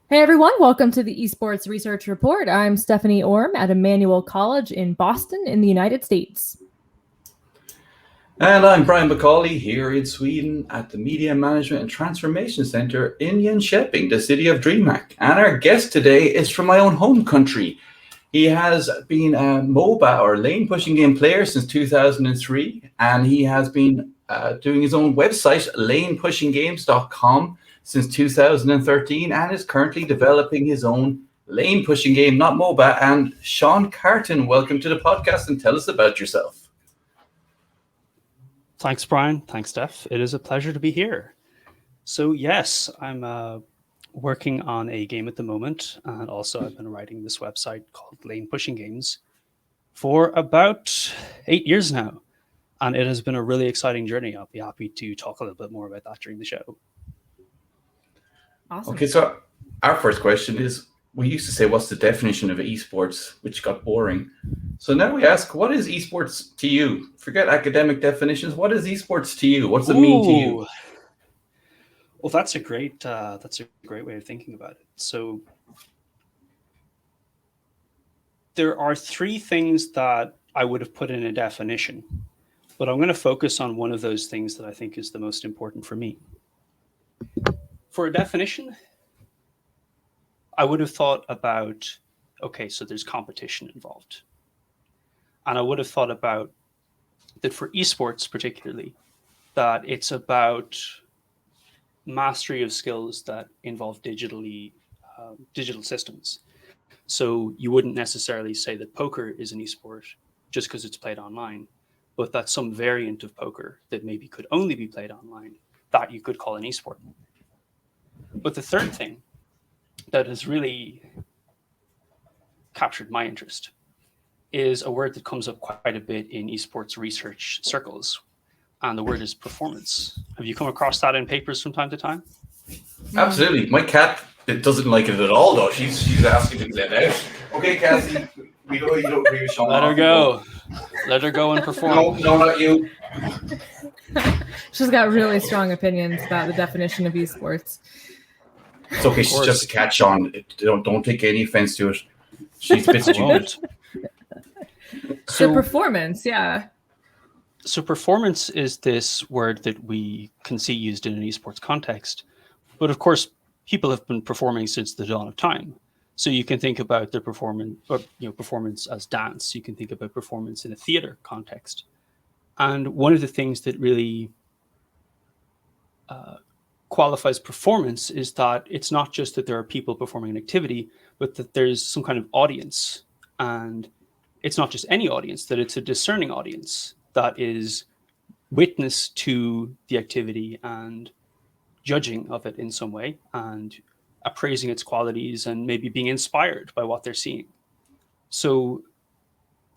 Hey everyone, welcome to the Esports Research Report. I'm Stephanie Orm at Emmanuel College in Boston in the United States. And I'm Brian Bacali here in Sweden at the Media Management and Transformation Center in Jönköping, the city of DreamHack. And our guest today is from my own home country. He has been a Moba or lane pushing game player since 2003, and he has been doing his own website, lanepushingames.com, since 2013, and is currently developing his own lane pushing game, not Moba. And Sean Carton, welcome to the podcast and tell us about yourself. Thanks, Brian. Thanks, Steph. It is a pleasure to be here. So yes, I'm working on a game at the moment, and also I've been writing this website called Lane Pushing Games for about 8 years now, and it has been a really exciting journey. I'll be happy to talk a little bit more about that during the show. Awesome. Okay, so our first question is, we used to say, what's the definition of esports, which got boring. So now we ask, what is esports to you? Forget academic definitions. What is esports to you? What does it mean to you? Well, that's a great way of thinking about it. So there are three things that I would have put in a definition, but I'm going to focus on one of those things that I think is the most important for me. For a definition, I would have thought about, okay, so there's competition involved. And I would have thought about that for esports particularly, that it's about mastery of skills that involve digital systems. So you wouldn't necessarily say that poker is an esport just because it's played online, but that some variant of poker that maybe could only be played online, that you could call an esport. But the third thing that has really captured my interest is a word that comes up quite a bit in esports research circles, and the word is performance. Have you come across that in papers from time to time? Absolutely. My cat doesn't like it at all, though. She's asking to get out. Okay, Cassie, we know you don't agree with Sean. Let her go. Let her go and perform. No, not you. She's got really strong opinions about the definition of esports. It's okay. She's just a cat, Sean. Don't take any offense to it. She's a bit stupid. So performance, yeah. So performance is this word that we can see used in an esports context, but of course, people have been performing since the dawn of time. So you can think about their performance as dance. You can think about performance in a theater context. And one of the things that really qualifies performance is that it's not just that there are people performing an activity, but that there's some kind of audience. And it's not just any audience, that it's a discerning audience that is witness to the activity and judging of it in some way and appraising its qualities and maybe being inspired by what they're seeing. So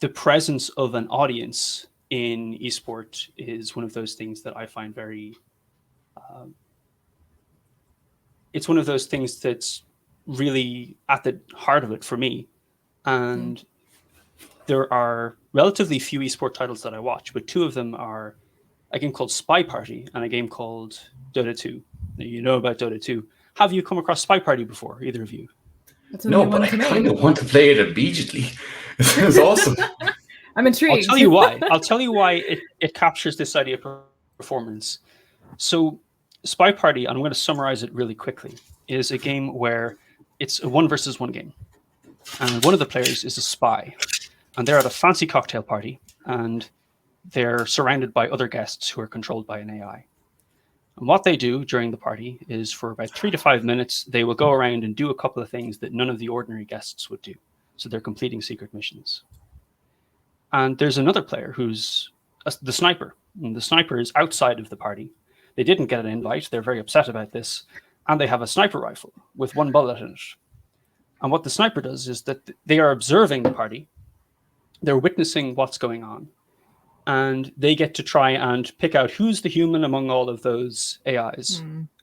the presence of an audience in esport is one of those things that I find very it's one of those things that's really at the heart of it for me. And there are relatively few esport titles that I watch, but two of them are a game called Spy Party and a game called Dota 2. Now, you know about Dota 2. Have you come across Spy Party before, either of you? No, but I kind of want to play it immediately. It's awesome. I'm intrigued. I'll tell you why. I'll tell you why it captures this idea of performance. So Spy Party, and I'm going to summarize it really quickly, is a game where it's a 1 versus 1 game. And one of the players is a spy. And they're at a fancy cocktail party, and they're surrounded by other guests who are controlled by an AI. And what they do during the party is for about 3 to 5 minutes, they will go around and do a couple of things that none of the ordinary guests would do. So they're completing secret missions. And there's another player who's the sniper. And the sniper is outside of the party. They didn't get an invite. They're very upset about this. And they have a sniper rifle with 1 bullet in it. And what the sniper does is that they are observing the party. They're witnessing what's going on. And they get to try and pick out who's the human among all of those AIs.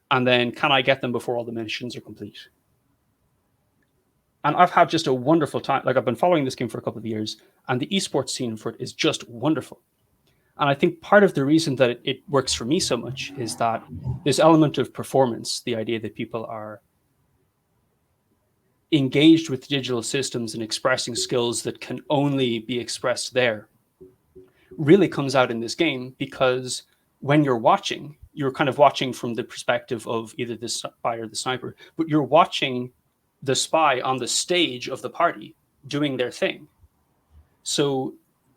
And then, can I get them before all the missions are complete? And I've had just a wonderful time. Like, I've been following this game for a couple of years, and the esports scene for it is just wonderful. And I think part of the reason that it works for me so much is that this element of performance, the idea that people are engaged with digital systems and expressing skills that can only be expressed there, really comes out in this game, because when you're watching, you're kind of watching from the perspective of either the spy or the sniper, but you're watching the spy on the stage of the party doing their thing. So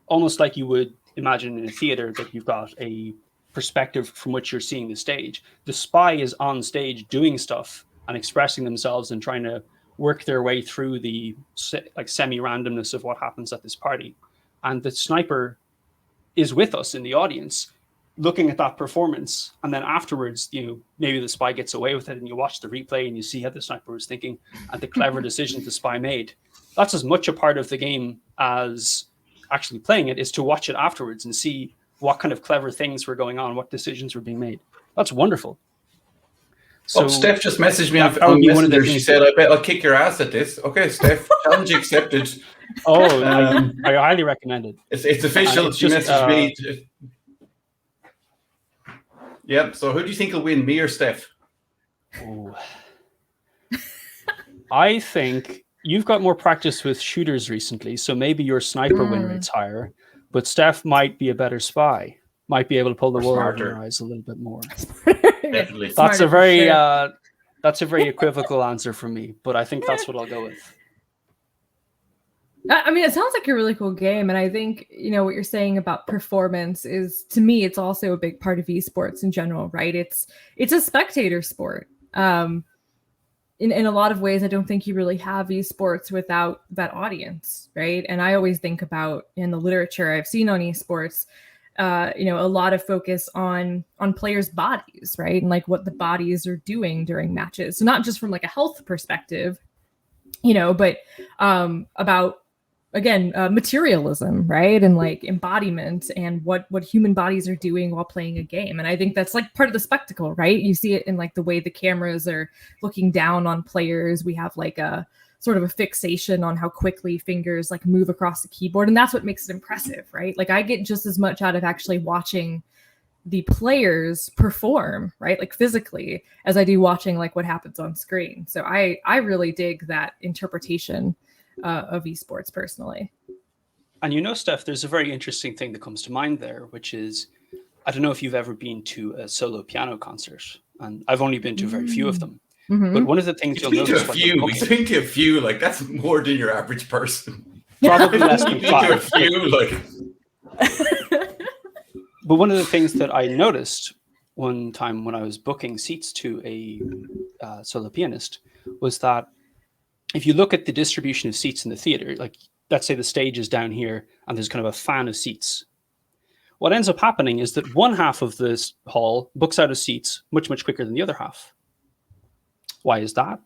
almost like you would imagine in a theater that you've got a perspective from which you're seeing the stage. The spy is on stage doing stuff and expressing themselves and trying to work their way through the like semi-randomness of what happens at this party. And the sniper is with us in the audience looking at that performance. And then afterwards, maybe the spy gets away with it and you watch the replay and you see how the sniper was thinking and the clever decisions the spy made. That's as much a part of the game as actually playing it, is to watch it afterwards and see what kind of clever things were going on, what decisions were being made. That's wonderful. So Steph just messaged me on Messenger. She said, "I bet I'll kick your ass at this." Okay, Steph, challenge accepted. Oh, I highly recommend it. It's official. She messaged me. Yep. So who do you think will win, me or Steph? Ooh. I think you've got more practice with shooters recently, so maybe your sniper win rate's higher, but Steph might be a better spy. Might be able to pull the wool over your eyes a little bit more. Definitely. That's a very equivocal answer from me, but I think that's what I'll go with. I mean, it sounds like a really cool game, and I think what you're saying about performance is, to me, it's also a big part of esports in general, right? It's a spectator sport. In a lot of ways, I don't think you really have esports without that audience, right? And I always think about, in the literature I've seen on esports, a lot of focus on players' bodies, right? And like what the bodies are doing during matches. So not just from like a health perspective, but about, again, materialism, right? And like embodiment and what human bodies are doing while playing a game. And I think that's like part of the spectacle, right? You see it in like the way the cameras are looking down on players. We have like a sort of a fixation on how quickly fingers like move across the keyboard. And that's what makes it impressive, right? Like I get just as much out of actually watching the players perform, right? Like physically, as I do watching like what happens on screen. So I really dig that interpretation of esports personally. And Steph, there's a very interesting thing that comes to mind there, which is, I don't know if you've ever been to a solo piano concert, and I've only been to very few of them. Mm-hmm. But one of the things you'll notice, He's been to a few, like that's more than your average person. Probably less than five. To a few, like. But one of the things that I noticed one time when I was booking seats to a solo pianist was that if you look at the distribution of seats in the theater, like let's say the stage is down here and there's kind of a fan of seats. What ends up happening is that one half of this hall books out of seats much, much quicker than the other half. Why is that?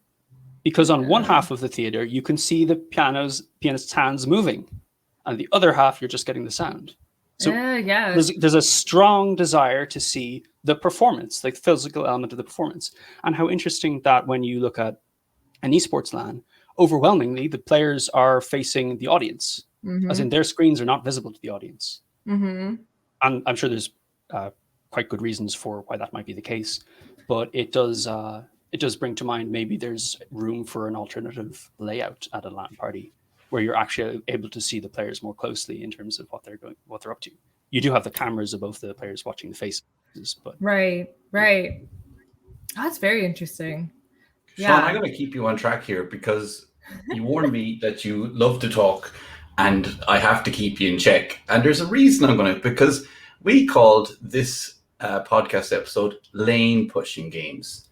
Because on one half of the theater, you can see the pianist's hands moving, and the other half, you're just getting the sound. So there's a strong desire to see the performance, like the physical element of the performance. And how interesting that when you look at an esports LAN, overwhelmingly, the players are facing the audience, as in their screens are not visible to the audience. Mm-hmm. And I'm sure there's quite good reasons for why that might be the case, but it does bring to mind maybe there's room for an alternative layout at a LAN party where you're actually able to see the players more closely in terms of what they're up to. You do have the cameras above the players watching the faces, but right. That's very interesting. Sean, I'm going to keep you on track here because you warned me that you love to talk and I have to keep you in check. And there's a reason I'm going to, because we called this podcast episode Lane Pushing Games.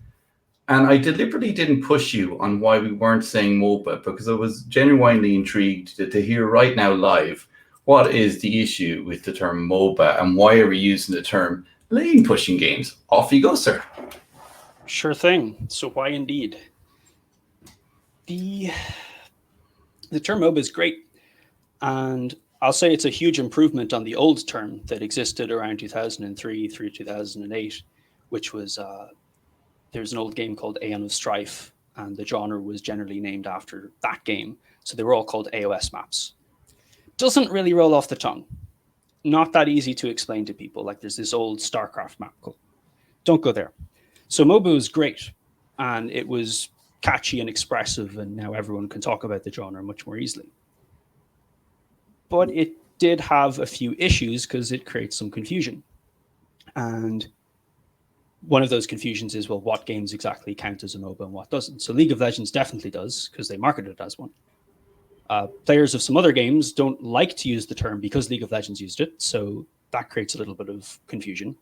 And I deliberately didn't push you on why we weren't saying Moba, because I was genuinely intrigued to hear right now live what is the issue with the term Moba and why are we using the term lane pushing games? Off you go, sir. Sure thing. So why indeed? The term Moba is great. And I'll say it's a huge improvement on the old term that existed around 2003 through 2008, which was... there's an old game called Aeon of Strife, and the genre was generally named after that game. So they were all called AOS maps. Doesn't really roll off the tongue. not that easy to explain to people. Like there's this old StarCraft map. Cool. Don't go there. So Moba was great, and it was catchy and expressive, and now everyone can talk about the genre much more easily. But it did have a few issues because it creates some confusion. And one of those confusions is, well, what games exactly count as a MOBA and what doesn't? So League of Legends definitely does because they market it as one. Players of some other games don't like to use the term because League of Legends used it. So that creates a little bit of confusion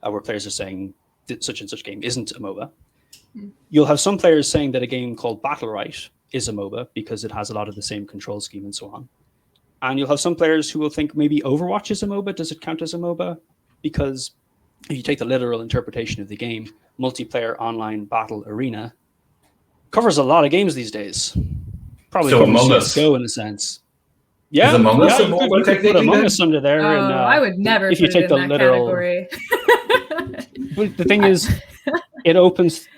where players are saying that such and such game isn't a MOBA. You'll have some players saying that a game called Battle Right is a MOBA because it has a lot of the same control scheme and so on. And you'll have some players who will think maybe Overwatch is a MOBA. Does it count as a MOBA? Because if you take the literal interpretation of the game, multiplayer online battle arena covers a lot of games these days. Probably so Among Us. CS:GO in a sense. Yeah, Among Us you could put Among Us under there. And, I would never if put you take it in the that literal category. But the thing is, it opens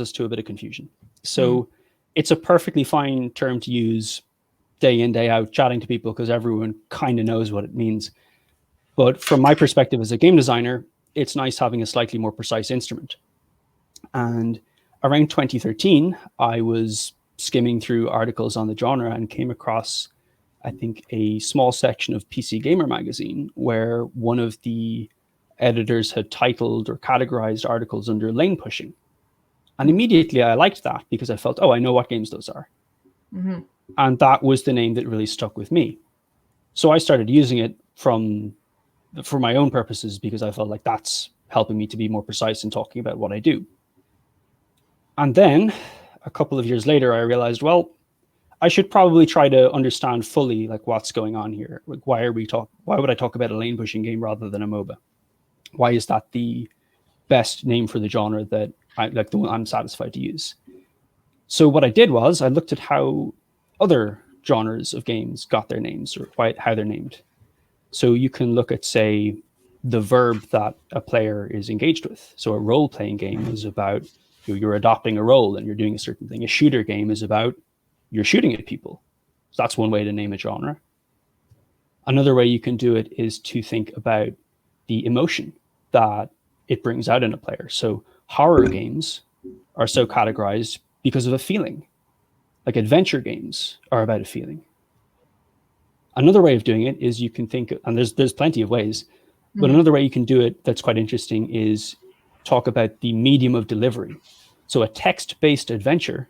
us to a bit of confusion. So it's a perfectly fine term to use day in, day out, chatting to people because everyone kind of knows what it means. But from my perspective as a game designer, it's nice having a slightly more precise instrument. And around 2013, I was skimming through articles on the genre and came across, I think, a small section of PC Gamer magazine where one of the editors had titled or categorized articles under lane pushing. And immediately I liked that because I felt, I know what games those are. Mm-hmm. And that was the name that really stuck with me. So I started using it for my own purposes because I felt like that's helping me to be more precise in talking about what I do. And then a couple of years later, I realized, well, I should probably try to understand fully like what's going on here. Like, why would I talk about a lane pushing game rather than a MOBA? Why is that the best name for the genre that the one I'm satisfied to use? So what I did was I looked at how other genres of games got their names or how they're named. So you can look at, say, the verb that a player is engaged with. So a role-playing game is about you're adopting a role and you're doing a certain thing. A shooter game is about you're shooting at people. So that's one way to name a genre. Another way you can do it is to think about the emotion that it brings out in a player. So horror games are so categorized because of a feeling. Like adventure games are about a feeling. Another way of doing it is you can think, and there's plenty of ways, but another way you can do it that's quite interesting is talk about the medium of delivery. So a text-based adventure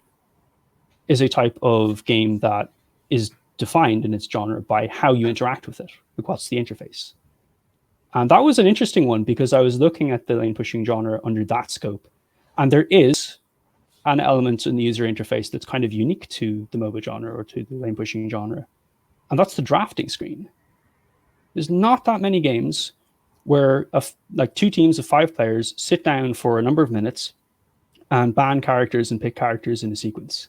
is a type of game that is defined in its genre by how you interact with it. Like what's the interface? And that was an interesting one because I was looking at the lane pushing genre under that scope. And there is an element in the user interface that's kind of unique to the MOBA genre or to the lane pushing genre. And that's the drafting screen. There's not that many games where like two teams of 5 players sit down for a number of minutes and ban characters and pick characters in a sequence.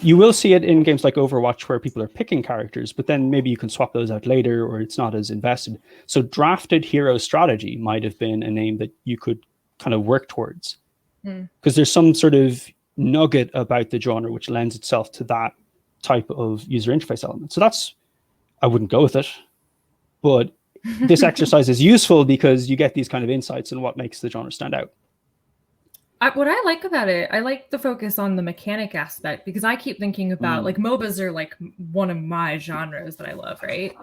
You will see it in games like Overwatch where people are picking characters, but then maybe you can swap those out later or it's not as invested. So drafted hero strategy might have been a name that you could kind of work towards because there's some sort of nugget about the genre which lends itself to that type of user interface element. So I wouldn't go with it, but this exercise is useful because you get these kind of insights in what makes the genre stand out. What I like about it, I like the focus on the mechanic aspect because I keep thinking about like MOBAs are like one of my genres that I love, right?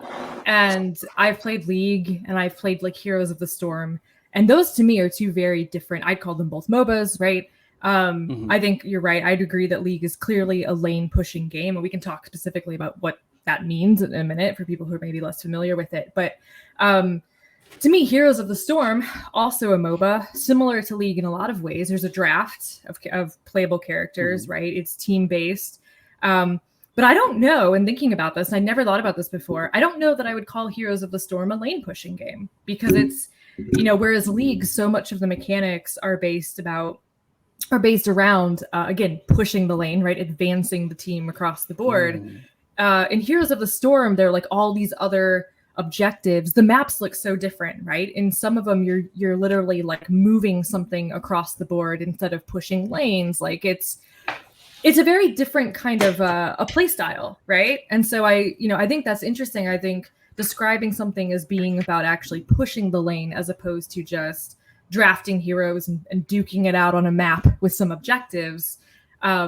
And I've played League and I've played like Heroes of the Storm, and those to me are two very different. I'd call them both MOBAs, right? I think you're right. I'd agree that League is clearly a lane pushing game, and we can talk specifically about what that means in a minute for people who are maybe less familiar with it. But to me, Heroes of the Storm, also a MOBA, similar to League in a lot of ways. There's a draft of playable characters, right? It's team-based. But I don't know, and thinking about this, I never thought about this before, I don't know that I would call Heroes of the Storm a lane-pushing game because it's, whereas League, so much of the mechanics are based around, again, pushing the lane, right? Advancing the team across the board. In Heroes of the Storm, there are like all these other objectives. The maps look so different, right? In some of them, you're literally like moving something across the board instead of pushing lanes. Like it's a very different kind of a play style, right? And so I think that's interesting. I think describing something as being about actually pushing the lane as opposed to just drafting heroes and duking it out on a map with some objectives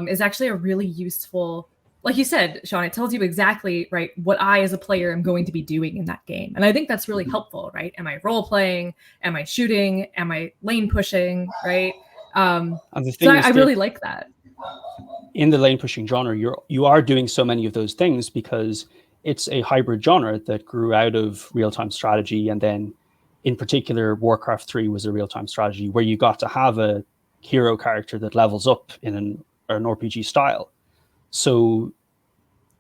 is actually a really useful, like you said, Sean, it tells you exactly, right, what I as a player am going to be doing in that game. And I think that's really helpful, right? Am I role playing? Am I shooting? Am I lane pushing, right? And the so thing is I really like that. In the lane pushing genre, you are doing so many of those things because it's a hybrid genre that grew out of real-time strategy. And then in particular, Warcraft 3 was a real-time strategy where you got to have a hero character that levels up in an RPG style. So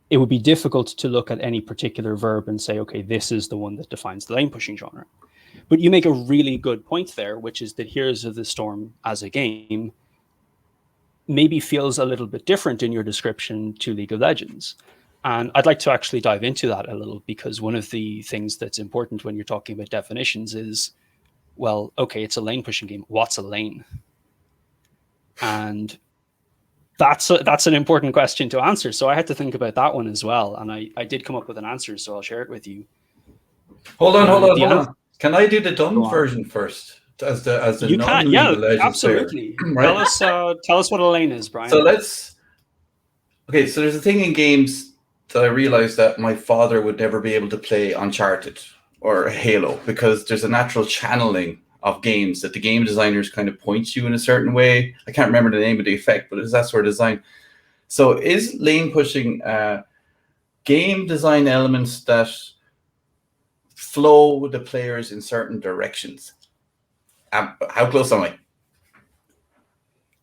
it would be difficult to look at any particular verb and say, okay, this is the one that defines the lane pushing genre. But you make a really good point there, which is that Heroes of the Storm as a game maybe feels a little bit different in your description to League of Legends. And I'd like to actually dive into that a little, because one of the things that's important when you're talking about definitions is, well, okay, it's a lane pushing game. What's a lane? And that's an important question to answer. So I had to think about that one as well. And I did come up with an answer, so I'll share it with you. Hold on. Can I do the dumb version first? As the you can, yeah, absolutely. Right? Tell us what a lane is, Brian. So so there's a thing in games that I realized that my father would never be able to play Uncharted or Halo, because there's a natural channeling of games that the game designers kind of point you in a certain way. I can't remember the name of the effect, but it's that sort of design. So is lane pushing game design elements that flow the players in certain directions? How close am I?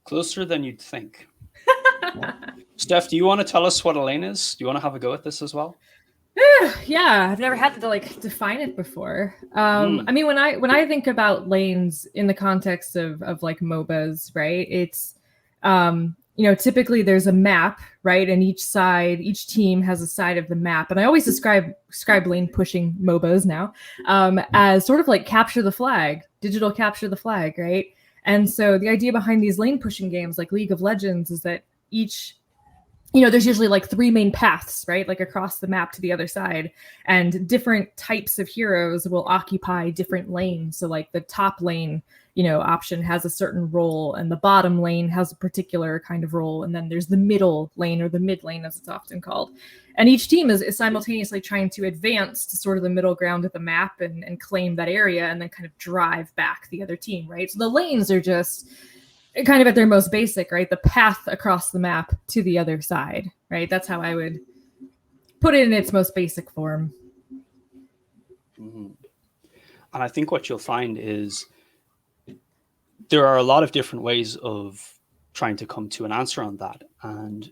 Closer than you'd think. Steph, do you want to tell us what a lane is? Do you want to have a go at this as well? Yeah, I've never had to define it before. I mean, when I think about lanes in the context of like MOBAs, right? It's typically there's a map, right? And each team has a side of the map. And I always describe lane pushing MOBAs now as sort of like capture the flag, digital capture the flag, right? And so the idea behind these lane pushing games like League of Legends is that each, there's usually like 3 main paths, right? Like across the map to the other side, and different types of heroes will occupy different lanes. So like the top lane, option has a certain role, and the bottom lane has a particular kind of role. And then there's the middle lane, or the mid lane as it's often called. And each team is simultaneously trying to advance to sort of the middle ground of the map and claim that area, and then kind of drive back the other team, right? So the lanes are just kind of at their most basic, right? The path across the map to the other side, right? That's how I would put it in its most basic form. Mm-hmm. And I think what you'll find is there are a lot of different ways of trying to come to an answer on that. And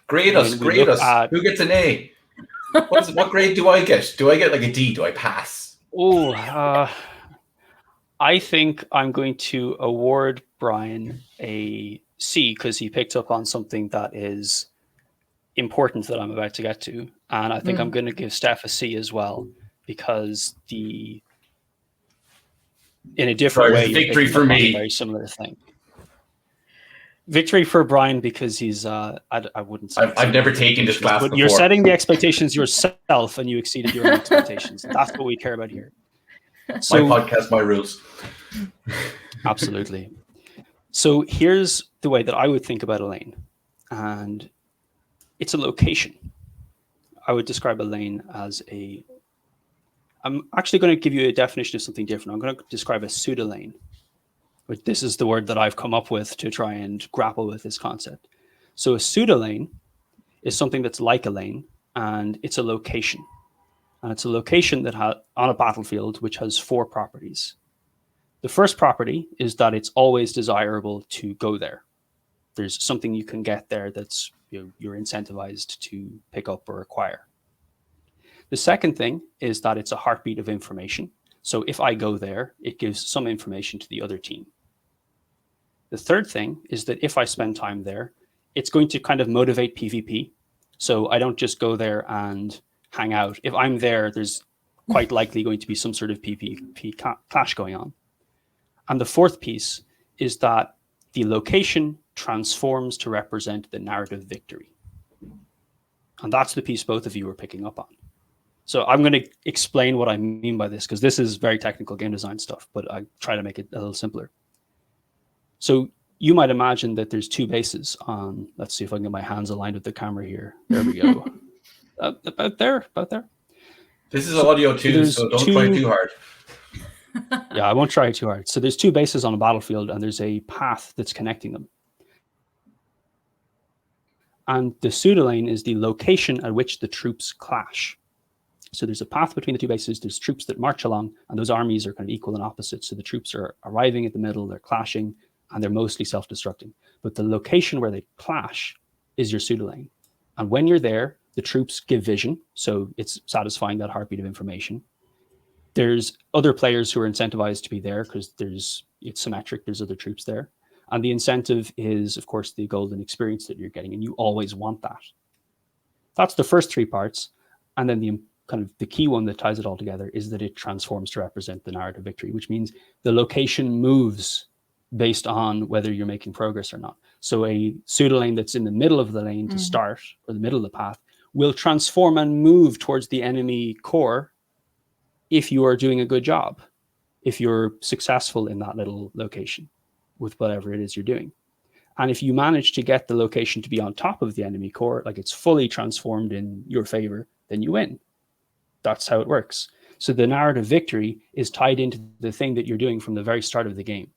grade us. Who gets an A? What grade do I get? Do I get like a D? Do I pass? I think I'm going to award Brian a C, because he picked up on something that is important that I'm about to get to. And I think I'm going to give Steph a C as well, because in a different way, victory for me. A very similar thing. Victory for Brian, because he's I wouldn't say I've never taken this class before. You're setting the expectations yourself, and you exceeded your own expectations. That's what we care about here. So, my podcast, my rules. Absolutely. So here's the way that I would think about a lane, and it's a location. I would describe a lane as I'm actually going to give you a definition of something different. I'm going to describe a pseudo-lane. But this is the word that I've come up with to try and grapple with this concept. So a pseudo-lane is something that's like a lane, and it's a location. And it's a location that on a battlefield which has 4 properties. The first property is that it's always desirable to go there. There's something you can get there that's you're incentivized to pick up or acquire. The second thing is that it's a heartbeat of information. So if I go there, it gives some information to the other team. The third thing is that if I spend time there, it's going to kind of motivate PvP. So I don't just go there and hang out. If I'm there, there's quite likely going to be some sort of PvP clash going on. And the fourth piece is that the location transforms to represent the narrative victory. And that's the piece both of you are picking up on. So I'm going to explain what I mean by this, because this is very technical game design stuff, but I try to make it a little simpler. So you might imagine that there's two bases on, let's see if I can get my hands aligned with the camera here. There we go. About there. This is audio too, so don't try too hard. Yeah, I won't try too hard. So there's two bases on a battlefield, and there's a path that's connecting them. And the pseudo-lane is the location at which the troops clash. So there's a path between the two bases. There's troops that march along, and those armies are kind of equal and opposite. So the troops are arriving at the middle, they're clashing, and they're mostly self-destructing. But the location where they clash is your pseudo-lane. And when you're there, the troops give vision, so it's satisfying that heartbeat of information. There's other players who are incentivized to be there because it's symmetric, there's other troops there. And the incentive is, of course, the golden experience that you're getting, and you always want that. That's the first three parts. And then the key one that ties it all together is that it transforms to represent the narrative victory, which means the location moves based on whether you're making progress or not. So a pseudo-lane that's in the middle of the lane to start, or the middle of the path, will transform and move towards the enemy core if you are doing a good job, if you're successful in that little location with whatever it is you're doing. And if you manage to get the location to be on top of the enemy core, like it's fully transformed in your favor, then you win. That's how it works. So the narrative victory is tied into the thing that you're doing from the very start of the game.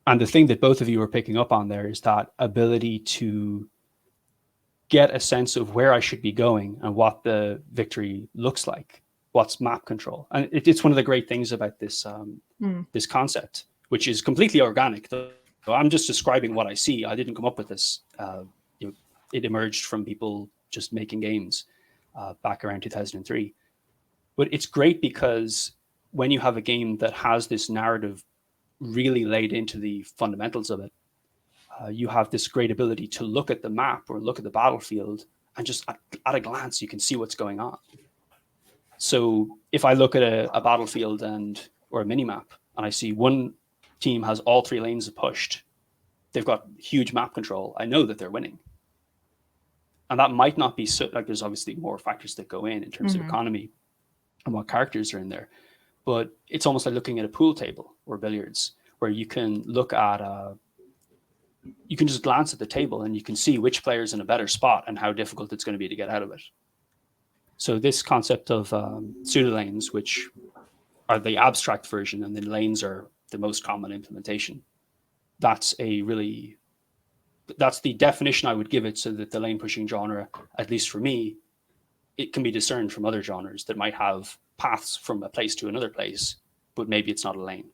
And the thing that both of you are picking up on there is that ability to get a sense of where I should be going and what the victory looks like, what's map control. And it's one of the great things about this this concept, which is completely organic. So I'm just describing what I see. I didn't come up with this. It emerged from people just making games back around 2003. But it's great because when you have a game that has this narrative really laid into the fundamentals of it, you have this great ability to look at the map or look at the battlefield, and just at a glance, you can see what's going on. So if I look at a battlefield or a mini map, and I see one team has all three lanes pushed, they've got huge map control, I know that they're winning. And that might not be so, like, there's obviously more factors that go in terms of economy and what characters are in there. But it's almost like looking at a pool table or billiards, where you can look at you can just glance at the table and you can see which player's in a better spot and how difficult it's going to be to get out of it. So this concept of pseudo-lanes, which are the abstract version, and then lanes are the most common implementation, that's the definition I would give it, so that the lane pushing genre, at least for me, it can be discerned from other genres that might have paths from a place to another place, but maybe it's not a lane.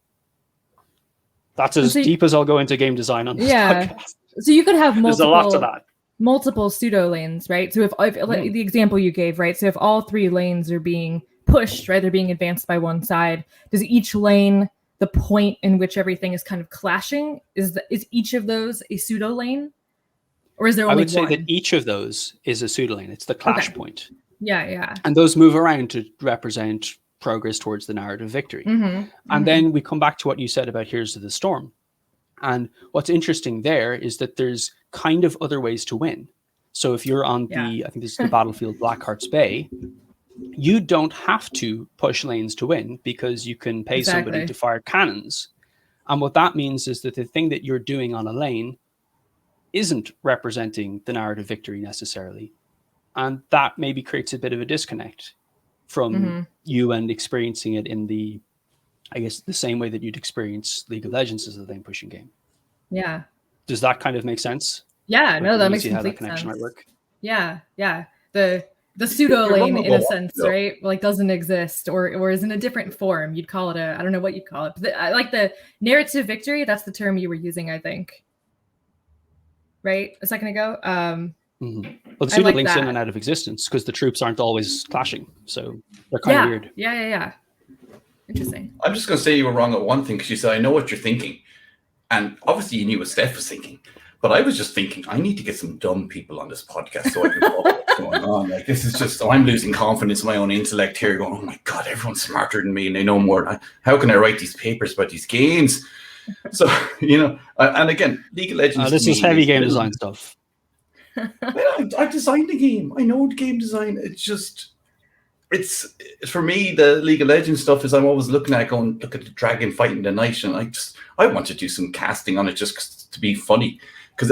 That's as deep as I'll go into game design on this podcast. So you could have There's a lot to that. Multiple pseudo lanes, right? So if the example you gave, right? So if all three lanes are being pushed, right, they're being advanced by one side, does each lane, the point in which everything is kind of clashing, is each of those a pseudo lane, or is there only one? I would say that each of those is a pseudo lane. It's the clash point. Yeah. And those move around to represent progress towards the narrative victory. And then we come back to what you said about Here's to the Storm. And what's interesting there is that there's kind of other ways to win. So if you're on I think this is the battlefield Blackheart's Bay, you don't have to push lanes to win, because you can pay somebody to fire cannons. And what that means is that the thing that you're doing on a lane isn't representing the narrative victory necessarily. And that maybe creates a bit of a disconnect from you and experiencing it in the same way that you'd experience League of Legends as a lane pushing game. Yeah. Does that kind of make sense? Yeah, no, that makes complete sense. Might work? Yeah. The pseudo lane, in a sense, right? Like, doesn't exist, or is in a different form. You'd call it I don't know what you'd call it. But I like the narrative victory. That's the term you were using, I think. Right? A second ago. Well, the pseudo lane's in and out of existence because the troops aren't always clashing, so they're kind of weird. Yeah. Interesting. I'm just going to say you were wrong at one thing, because you said, I know what you're thinking. And obviously you knew what Steph was thinking. But I was just thinking, I need to get some dumb people on this podcast so I can know what's going on. Like, this is just, I'm losing confidence in my own intellect here, going, oh my God, everyone's smarter than me and they know more. How can I write these papers about these games? So, and again, League of Legends. This is heavy game design stuff. I designed the game. I know the game design. It's for me, the League of Legends stuff is I'm always looking at it going, look at the dragon fighting the knight, and I want to do some casting on it just to be funny, because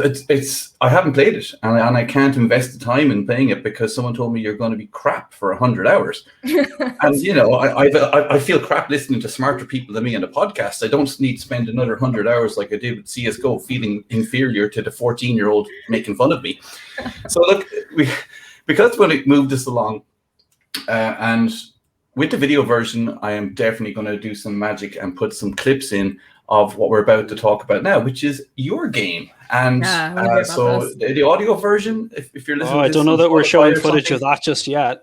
I haven't played it, and I can't invest the time in playing it because someone told me you're going to be crap for 100 hours. And you know, I feel crap listening to smarter people than me on the podcast. I don't need to spend another 100 hours like I did with CS:GO, feeling inferior to the 14-year-old making fun of me. So look, because when it moved this along. And with the video version, I am definitely going to do some magic and put some clips in of what we're about to talk about now, which is your game. And so the audio version, if you're listening, I don't know that we're showing footage of that just yet.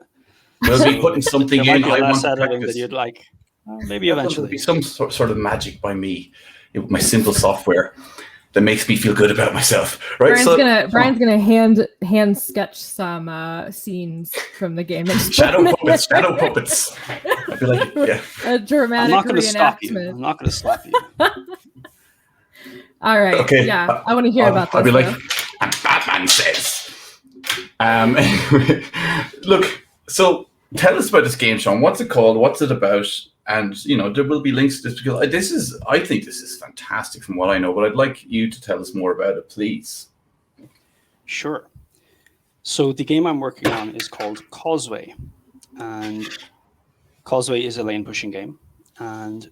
We'll be putting something in. Might be less editing that you'd like. Maybe eventually. There'll be some sort of magic by me with my simple software that makes me feel good about myself, right? Brian's gonna hand sketch some scenes from the game. Shadow puppets. I feel like, yeah. A dramatic. I'm not going to stop you. All right. Okay. Yeah, I want to hear about this. I'll be like, and Batman says. Anyway, look. So tell us about this game, Sean. What's it called? What's it about? And you know, there will be links to this because I think this is fantastic from what I know, but I'd like you to tell us more about it, please. Sure. So the game I'm working on is called Causeway, and Causeway is a lane pushing game, and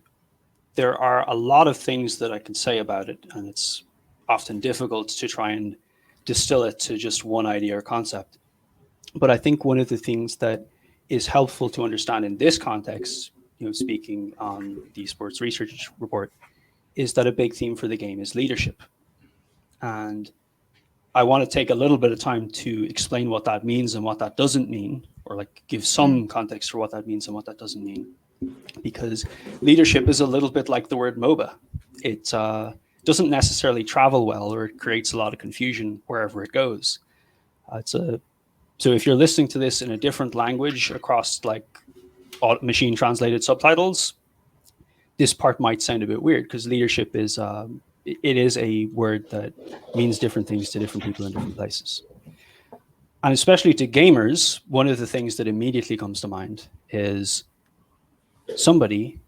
there are a lot of things that I can say about it, and it's often difficult to try and distill it to just one idea or concept. But I think one of the things that is helpful to understand in this context, you know, speaking on the Esports research report, is that a big theme for the game is leadership. And I want to take a little bit of time to explain what that means and what that doesn't mean, or like give some context for what that means and what that doesn't mean. Because leadership is a little bit like the word Moba. It doesn't necessarily travel well, or it creates a lot of confusion wherever it goes. So if you're listening to this in a different language across like machine translated subtitles, this part might sound a bit weird because leadership is it is a word that means different things to different people in different places. And especially to gamers, one of the things that immediately comes to mind is somebody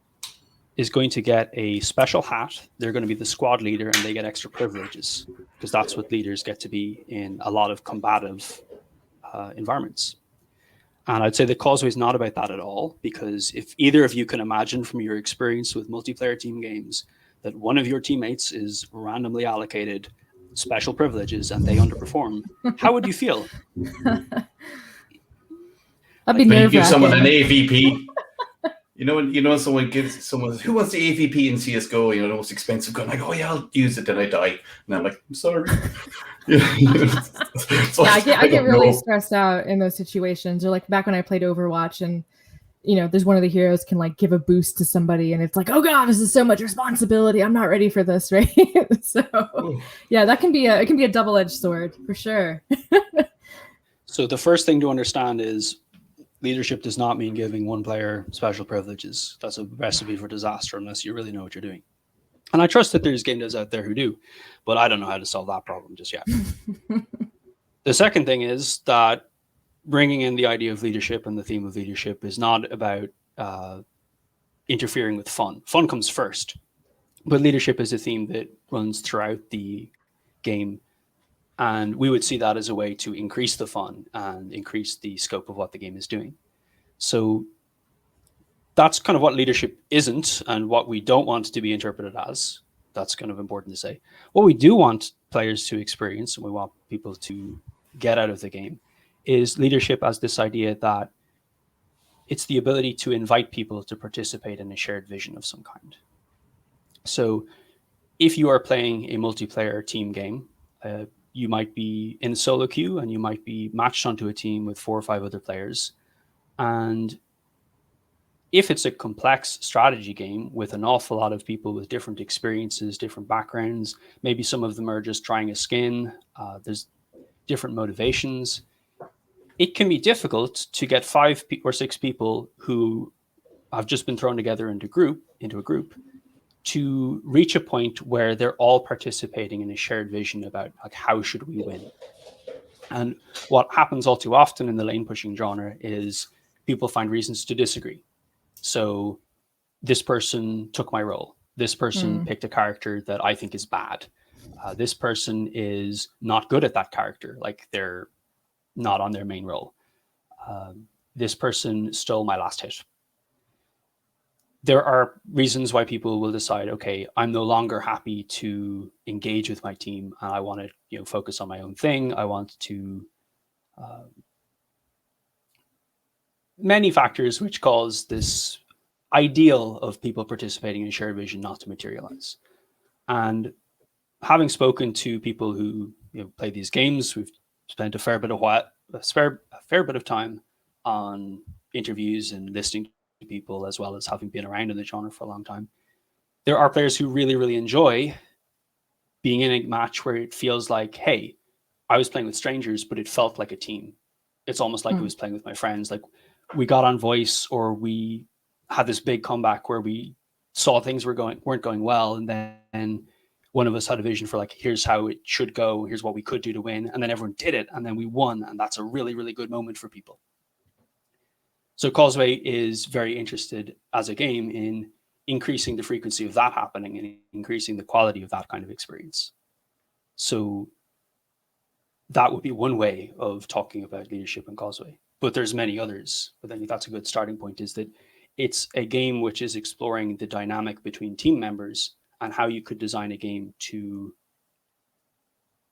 is going to get a special hat. They're going to be the squad leader and they get extra privileges because that's what leaders get to be in a lot of combative environments. And I'd say that Causeway is not about that at all, because if either of you can imagine from your experience with multiplayer team games that one of your teammates is randomly allocated special privileges and they underperform, how would you feel? I'd be nervous. Give someone an AVP. You know, someone gives someone who wants the AVP in CS:GO, you know, the most expensive gun. Like, oh yeah, I'll use it, then I die. And I'm like, I'm sorry. I get really stressed out in those situations. Or like back when I played Overwatch, and you know, there's one of the heroes can like give a boost to somebody, and it's like, oh god, this is so much responsibility. I'm not ready for this, right? So yeah, that can be a double-edged sword for sure. So the first thing to understand is leadership does not mean giving one player special privileges. That's a recipe for disaster unless you really know what you're doing. And I trust that there's game devs out there who do, but I don't know how to solve that problem just yet. The second thing is that bringing in the idea of leadership and the theme of leadership is not about interfering with fun. Fun comes first, but leadership is a theme that runs throughout the game. And we would see that as a way to increase the fun and increase the scope of what the game is doing. So that's kind of what leadership isn't and what we don't want to be interpreted as. That's kind of important to say. What we do want players to experience and we want people to get out of the game is leadership as this idea that it's the ability to invite people to participate in a shared vision of some kind. So if you are playing a multiplayer team game, you might be in a solo queue and you might be matched onto a team with 4 or 5 other players. And if it's a complex strategy game with an awful lot of people with different experiences, different backgrounds, maybe some of them are just trying a skin, there's different motivations, it can be difficult to get 5 or 6 people who have just been thrown together into a group to reach a point where they're all participating in a shared vision about like how should we win. And what happens all too often in the lane pushing genre is people find reasons to disagree. So this person took my role. This person picked a character that I think is bad. This person is not good at that character. Like they're not on their main role. This person stole my last hit. There are reasons why people will decide, okay, I'm no longer happy to engage with my team. And I want to, focus on my own thing. I want to, many factors which cause this ideal of people participating in shared vision not to materialize. And having spoken to people who play these games, we've spent a fair bit of time on interviews and listening to people, as well as having been around in the genre for a long time. There are players who really, really enjoy being in a match where it feels like, hey, I was playing with strangers, but it felt like a team. It's almost like I was playing with my friends. Like we got on voice, or we had this big comeback where we saw things weren't going well, and then one of us had a vision for like, here's how it should go, here's what we could do to win, and then everyone did it, and then we won, and that's a really, really good moment for people. So Causeway is very interested as a game in increasing the frequency of that happening and increasing the quality of that kind of experience. So that would be one way of talking about leadership in Causeway, but there's many others. But I think that's a good starting point, is that it's a game which is exploring the dynamic between team members and how you could design a game to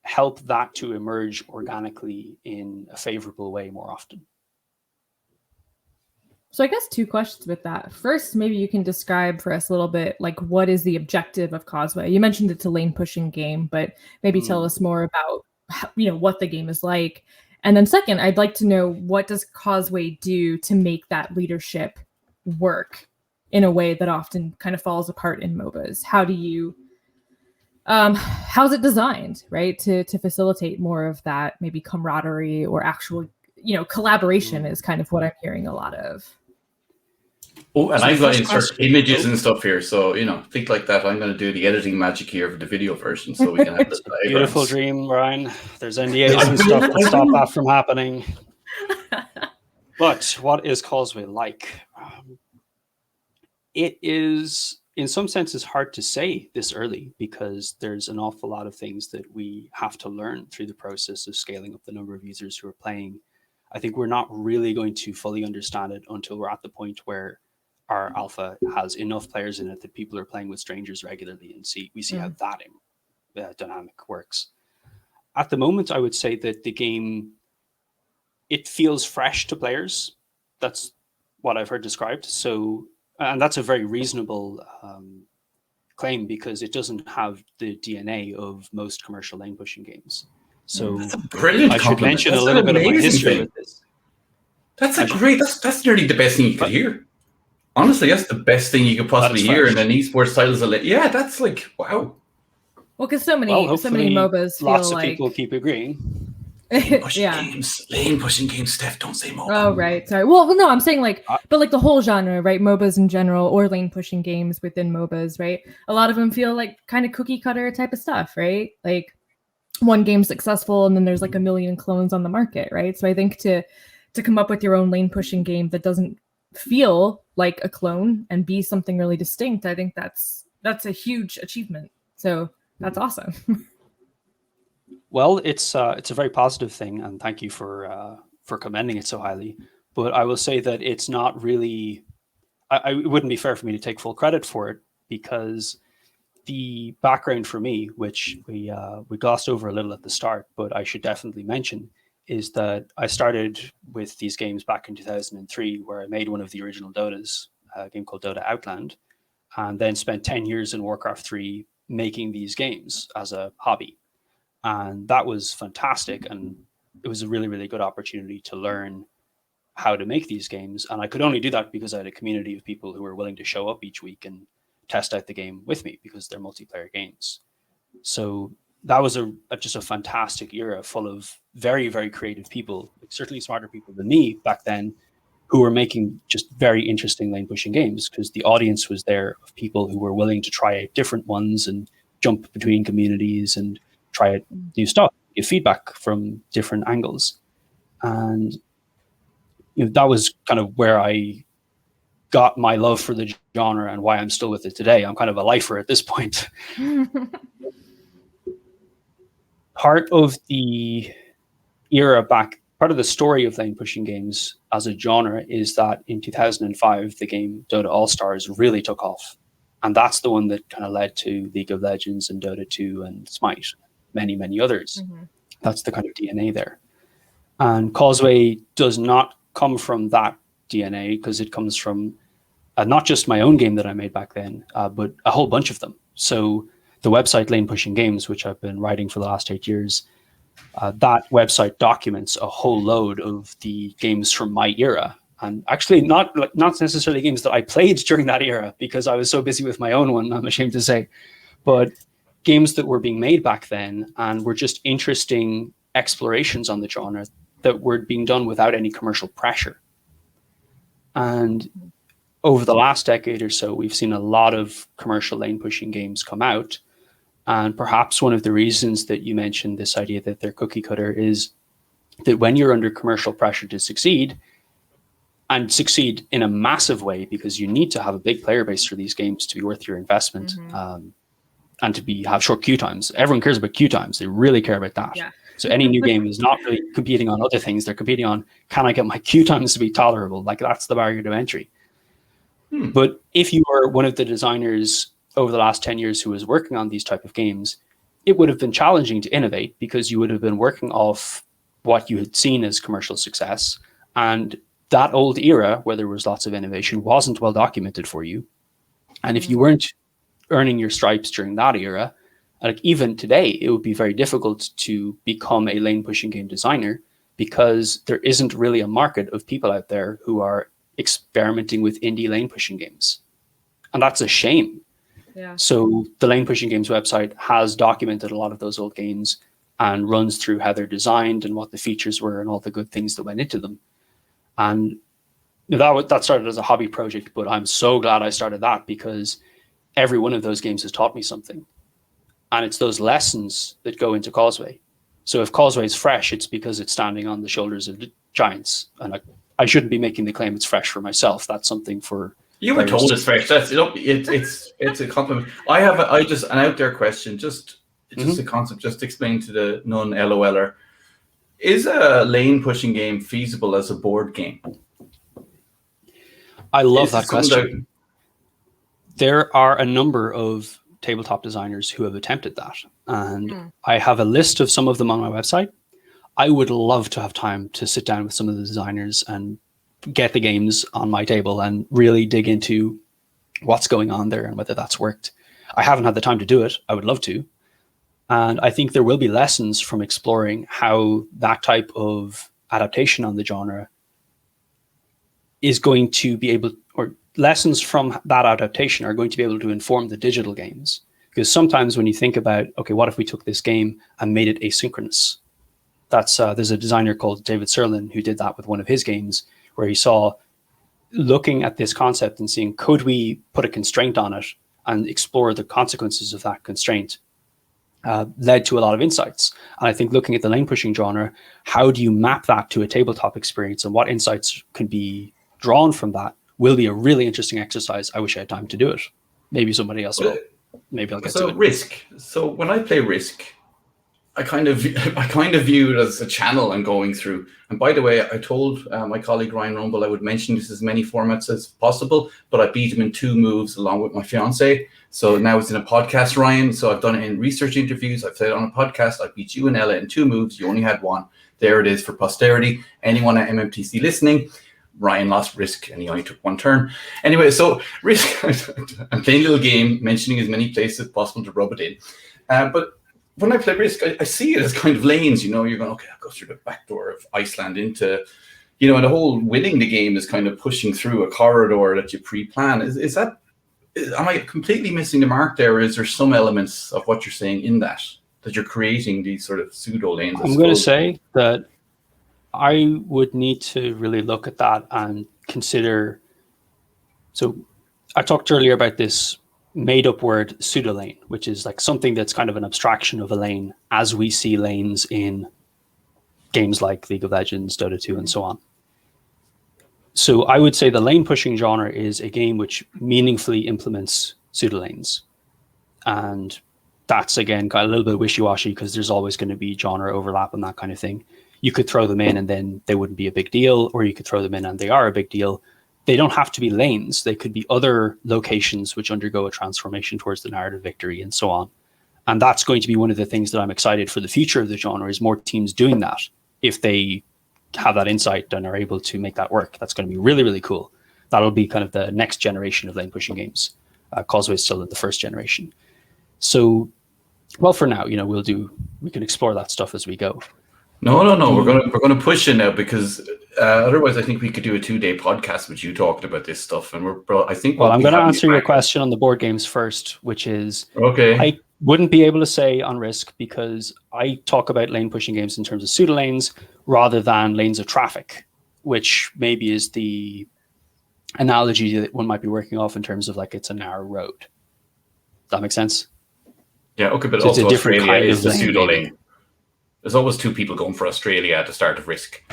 help that to emerge organically in a favorable way more often. So I guess two questions with that. First, maybe you can describe for us a little bit, like, what is the objective of Causeway? You mentioned it's a lane pushing game, but maybe tell us more about, what the game is like. And then second, I'd like to know, what does Causeway do to make that leadership work in a way that often kind of falls apart in MOBAs? How do you, how's it designed, right? To facilitate more of that, maybe camaraderie or actual, collaboration is kind of what I'm hearing a lot of. Oh, and I'm going to insert images and stuff here. So, think like that. I'm going to do the editing magic here for the video version so we can have this beautiful dream, Ryan. There's NDAs and stuff that stop that from happening. But what is Causeway like? It is, in some senses, hard to say this early, because there's an awful lot of things that we have to learn through the process of scaling up the number of users who are playing. I think we're not really going to fully understand it until we're at the point where our alpha has enough players in it that people are playing with strangers regularly, and we see how that dynamic works. At the moment, I would say that the game, it feels fresh to players. That's what I've heard described. So, and that's a very reasonable claim, because it doesn't have the DNA of most commercial lane pushing games. So that's a brilliant I should mention a little bit of my history with this. That's that's nearly the best thing you could hear. Honestly, that's the best thing you could possibly hear in an esports title. Yeah, that's like, wow. Well, because so many MOBAs feel lots of like people keep agreeing. Lane pushing games, Steph, don't say MOBA. Oh, right. Sorry. Well, no, I'm saying but like the whole genre, right? MOBAs in general, or lane pushing games within MOBAs, right? A lot of them feel like kind of cookie cutter type of stuff, right? Like one game's successful and then there's like a million clones on the market, right? So I think to come up with your own lane pushing game that doesn't feel like a clone and be something really distinct, I think that's a huge achievement. So that's awesome. Well, it's a very positive thing, and thank you for commending it so highly. But I will say that it's not really. It wouldn't be fair for me to take full credit for it, because the background for me, which we glossed over a little at the start, but I should definitely mention, is that I started with these games back in 2003, where I made one of the original Dotas, a game called Dota Outland, and then spent 10 years in Warcraft 3 making these games as a hobby. And that was fantastic. And it was a really, really good opportunity to learn how to make these games. And I could only do that because I had a community of people who were willing to show up each week and test out the game with me, because they're multiplayer games. So that was just a fantastic era full of very, very creative people, certainly smarter people than me back then, who were making just very interesting lane pushing games, because the audience was there of people who were willing to try out different ones and jump between communities and try out new stuff. give feedback from different angles. And that was kind of where I got my love for the genre and why I'm still with it today. I'm kind of a lifer at this point. Part of the story of lane pushing games as a genre is that in 2005, the game Dota All-Stars really took off. And that's the one that kind of led to League of Legends and Dota 2 and Smite, many, many others. Mm-hmm. That's the kind of DNA there. And Causeway does not come from that DNA, because it comes from not just my own game that I made back then, but a whole bunch of them. So the website Lane Pushing Games, which I've been writing for the last 8 years, that website documents a whole load of the games from my era. And actually not necessarily games that I played during that era, because I was so busy with my own one, I'm ashamed to say, but games that were being made back then and were just interesting explorations on the genre that were being done without any commercial pressure. And over the last decade or so, we've seen a lot of commercial lane pushing games come out. And perhaps one of the reasons that you mentioned this idea that they're cookie cutter is that when you're under commercial pressure to succeed, and succeed in a massive way, because you need to have a big player base for these games to be worth your investment, and to have short queue times. Everyone cares about queue times. They really care about that. Yeah. So any new game is not really competing on other things. They're competing on, can I get my queue times to be tolerable? Like, that's the barrier to entry. But if you were one of the designers over the last 10 years who was working on these type of games, it would have been challenging to innovate, because you would have been working off what you had seen as commercial success. And that old era, where there was lots of innovation, wasn't well documented for you. And if you weren't earning your stripes during that era, like even today, it would be very difficult to become a lane pushing game designer, because there isn't really a market of people out there who are experimenting with indie lane pushing games. And that's a shame. Yeah. So the Lane Pushing Games website has documented a lot of those old games and runs through how they're designed and what the features were and all the good things that went into them. And that started as a hobby project, but I'm so glad I started that, because every one of those games has taught me something. And it's those lessons that go into Causeway. So if Causeway is fresh, it's because it's standing on the shoulders of the giants. And I shouldn't be making the claim it's fresh for myself. That's something for... You were told it's fresh. That's it's a compliment. I just an out there question, just a concept, just to explain to the non-LOLer. Is a lane pushing game feasible as a board game? I love that question. There are a number of tabletop designers who have attempted that, and I have a list of some of them on my website. I would love to have time to sit down with some of the designers and get the games on my table and really dig into what's going on there and whether that's worked. I haven't had the time to do it. I would love to. And I think there will be lessons from exploring how that type of adaptation on the genre is going to be able, or lessons from that adaptation are going to be able to inform the digital games. Because sometimes when you think about, okay, what if we took this game and made it asynchronous? There's a designer called David Serlin who did that with one of his games, where he saw, looking at this concept and seeing, could we put a constraint on it and explore the consequences of that constraint, led to a lot of insights. And I think looking at the lane pushing genre, how do you map that to a tabletop experience and what insights can be drawn from that will be a really interesting exercise. I wish I had time to do it. Maybe somebody else will. Maybe I'll get to it. Risk. So when I play Risk, I kind of view it as a channel I'm going through. And by the way, I told my colleague Ryan Rumble I would mention this as many formats as possible, but I beat him in 2 moves along with my fiance. So now it's in a podcast, Ryan. So I've done it in research interviews. I've said it on a podcast. I beat you and Ella in 2 moves. You only had 1. There it is for posterity. Anyone at MMTC listening, Ryan lost Risk and he only took 1 turn. Anyway, so Risk, I'm playing a little game, mentioning as many places as possible to rub it in. But when I play Risk, I see it as kind of lanes, you're going, okay, I'll go through the back door of Iceland into, and the whole winning the game is kind of pushing through a corridor that you pre-plan. Am I completely missing the mark there? Or is there some elements of what you're saying in that you're creating these sort of pseudo lanes? I'm going to say that I would need to really look at that and consider. So I talked earlier about this made up word pseudo-lane, which is like something that's kind of an abstraction of a lane as we see lanes in games like League of Legends, Dota 2, and so on. So I would say the lane pushing genre is a game which meaningfully implements pseudo-lanes. And that's, again, kind of a little bit wishy-washy because there's always going to be genre overlap and that kind of thing. You could throw them in and then they wouldn't be a big deal, or you could throw them in and they are a big deal. They don't have to be lanes. They could be other locations which undergo a transformation towards the narrative victory and so on. And that's going to be one of the things that I'm excited for the future of the genre, is more teams doing that. If they have that insight and are able to make that work, that's going to be really, really cool. That'll be kind of the next generation of lane pushing games. Causeway is still in the first generation. So, well, for now, we can explore that stuff as we go. No. We're gonna push it now, because otherwise, I think we could do a 2-day podcast with you talking about this stuff. And I think. Well, I'm going to answer your question on the board games first, which is okay. I wouldn't be able to say on Risk, because I talk about lane pushing games in terms of pseudo lanes rather than lanes of traffic, which maybe is the analogy that one might be working off in terms of like it's a narrow road. Does that make sense? Yeah. Okay, but so also it's a different Australia kind is of the lane, pseudo maybe. lane. There's always 2 people going for Australia at the start of Risk.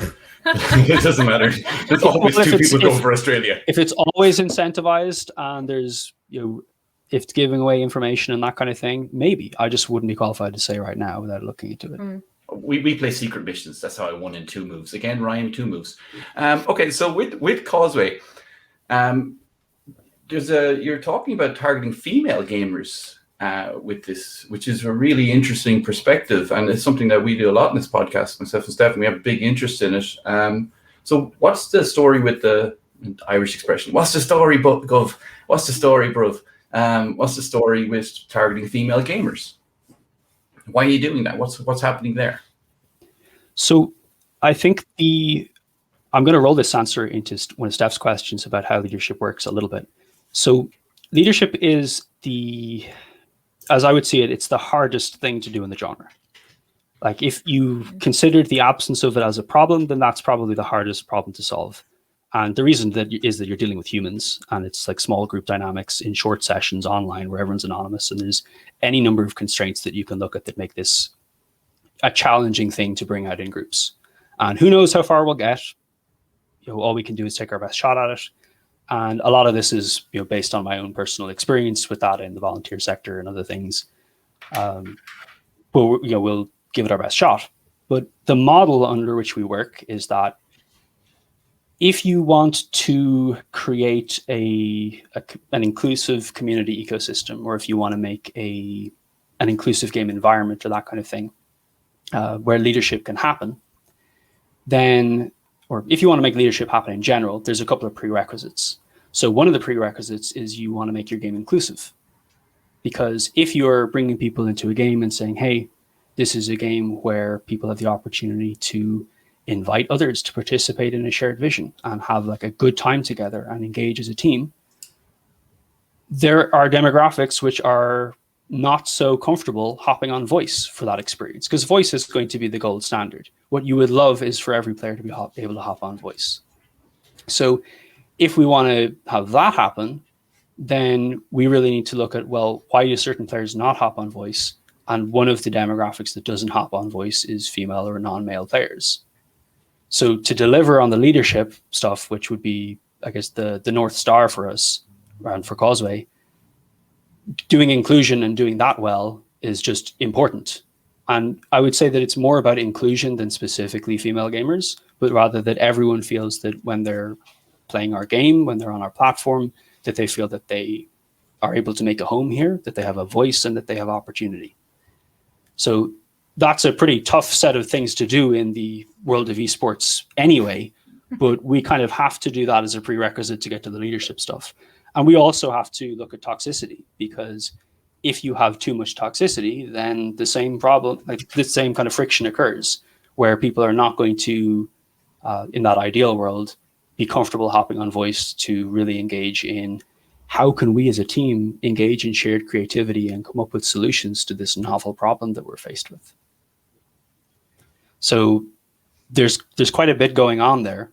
It doesn't matter. There's always 2 people going for Australia. If it's always incentivized and there's, if it's giving away information and that kind of thing, maybe. I just wouldn't be qualified to say right now without looking into it. We play secret missions. That's how I won in 2 moves. Again, Ryan, 2 moves. Okay, so with Causeway, you're talking about targeting female gamers with this, which is a really interesting perspective, and it's something that we do a lot in this podcast. Myself and Steph, we have a big interest in it. So what's the story with the Irish expression? What's the story, Gov? What's the story, bruv? What's the story with targeting female gamers? Why are you doing that? What's happening there? So I think I'm going to roll this answer into one of Steph's questions about how leadership works a little bit. So leadership is as I would see it, it's the hardest thing to do in the genre. Like if you considered the absence of it as a problem, then that's probably the hardest problem to solve. And the reason is that you're dealing with humans, and it's like small group dynamics in short sessions online where everyone's anonymous, and there's any number of constraints that you can look at that make this a challenging thing to bring out in groups. And who knows how far we'll get. All we can do is take our best shot at it. And a lot of this is based on my own personal experience with that in the volunteer sector and other things. But we'll give it our best shot. But the model under which we work is that if you want to create an inclusive community ecosystem, or if you want to make an inclusive game environment or that kind of thing, where leadership can happen, then, or if you want to make leadership happen in general, there's a couple of prerequisites. So one of the prerequisites is you want to make your game inclusive. Because if you're bringing people into a game and saying, hey, this is a game where people have the opportunity to invite others to participate in a shared vision and have like a good time together and engage as a team, there are demographics which are not so comfortable hopping on voice for that experience, because voice is going to be the gold standard. What you would love is for every player to be able to hop on voice. So if we want to have that happen, then we really need to look at, well, why do certain players not hop on voice? And one of the demographics that doesn't hop on voice is female or non-male players. So to deliver on the leadership stuff, which would be, I guess, the North Star for us and for Causeway, doing inclusion and doing that well is just important. And I would say that it's more about inclusion than specifically female gamers, but rather that everyone feels that when they're playing our game, when they're on our platform, that they feel that they are able to make a home here, that they have a voice, and that they have opportunity. So that's a pretty tough set of things to do in the world of esports anyway, but we kind of have to do that as a prerequisite to get to the leadership stuff. And we also have to look at toxicity, because if you have too much toxicity, then the same problem, like the same kind of friction occurs, where people are not going to, in that ideal world, be comfortable hopping on voice to really engage in how can we as a team engage in shared creativity and come up with solutions to this novel problem that we're faced with. So there's quite a bit going on there.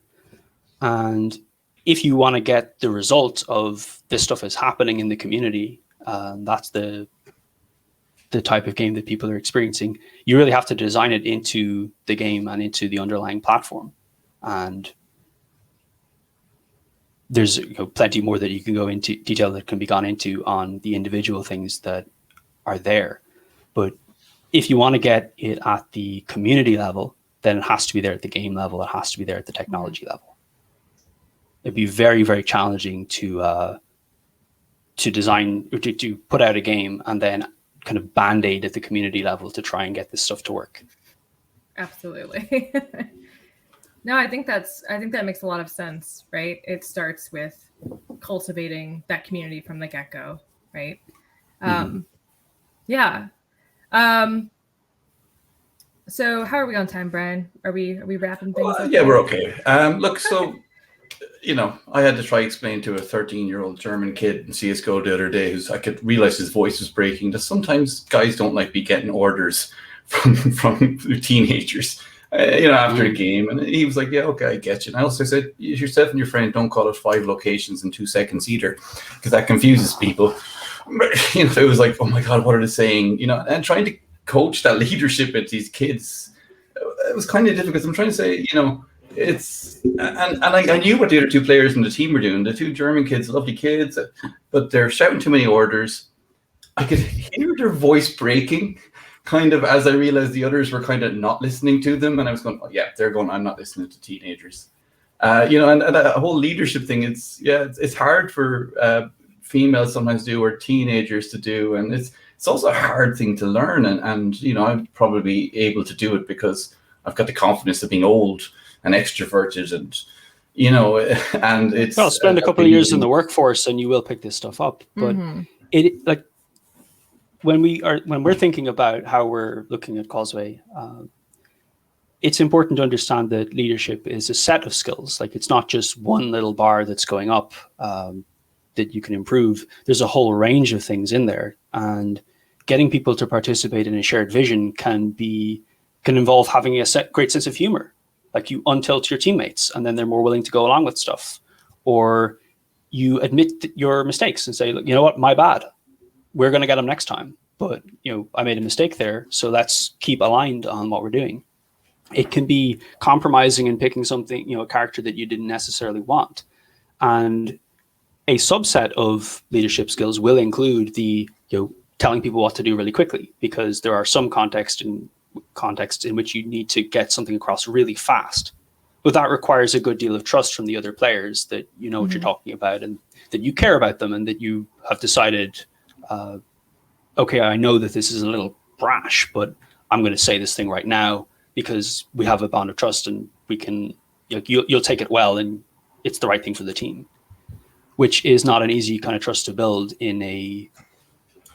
And if you want to get the result of this stuff is happening in the community That's the type of game that people are experiencing. You really have to design it into the game and into the underlying platform. And there's plenty more that you can go into detail that can be gone into on the individual things that are there. But if you want to get it at the community level, then it has to be there at the game level. It has to be there at the technology level. It'd be very, very challenging to design or to put out a game and then kind of band-aid at the community level to try and get this stuff to work. Absolutely. No, I think that makes a lot of sense, right? It starts with cultivating that community from the get-go, right? Yeah. So how are we on time, Brian? Are we wrapping things up? Yeah, we're okay. Look, so I had to try explain to a 13-year-old German kid in CS:GO the other day I could realize his voice was breaking, that sometimes guys don't like be getting orders from teenagers. After a game, and he was like, "Yeah, okay, I get you." And I also said, "Yourself and your friend don't call it 5 locations in 2 seconds either, because that confuses people." It was like, "Oh my god, what are they saying?" And trying to coach that leadership at these kids, it was kind of difficult. I'm trying to say, it's and I knew what the other 2 players in the team were doing. The 2 German kids, lovely kids, but they're shouting too many orders. I could hear their voice breaking, kind of, as I realized the others were kind of not listening to them, and I was going, "Oh, yeah, they're going, I'm not listening to teenagers." And that whole leadership thing, it's hard for females sometimes to do, or teenagers to do, and it's also a hard thing to learn. And I'm probably able to do it because I've got the confidence of being old and extroverted, and and it's spend a couple of years in the workforce, and you will pick this stuff up. But when we're thinking about how we're looking at Causeway, it's important to understand that leadership is a set of skills. Like, it's not just one little bar that's going up that you can improve. There's a whole range of things in there, and getting people to participate in a shared vision can involve having a great sense of humor. Like, you untilt your teammates, and then they're more willing to go along with stuff, or you admit your mistakes and say, "Look, you know what, my bad. We're going to get them next time, but I made a mistake there, so let's keep aligned on what we're doing." It can be compromising and picking something, a character that you didn't necessarily want. And a subset of leadership skills will include the telling people what to do really quickly, because there are some contexts in which you need to get something across really fast. But that requires a good deal of trust from the other players, that you know what you're talking about, and that you care about them, and that you have decided, okay, I know that this is a little brash, but I'm going to say this thing right now because we have a bond of trust, and we can, you'll take it well, and it's the right thing for the team, which is not an easy kind of trust to build in a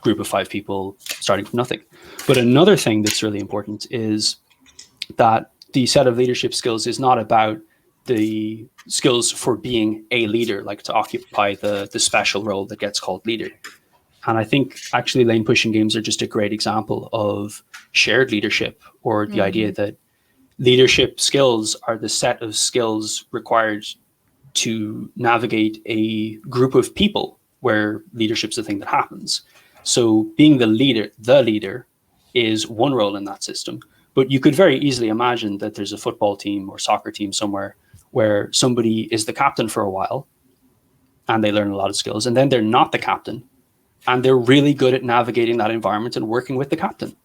group of 5 people starting from nothing. But another thing that's really important is that the set of leadership skills is not about the skills for being a leader, like to occupy the special role that gets called leader. And I think actually lane pushing games are just a great example of shared leadership, or the idea that leadership skills are the set of skills required to navigate a group of people where leadership's the thing that happens. So being the leader is one role in that system. But you could very easily imagine that there's a football team or soccer team somewhere where somebody is the captain for a while and they learn a lot of skills, and then they're not the captain, and they're really good at navigating that environment and working with the captain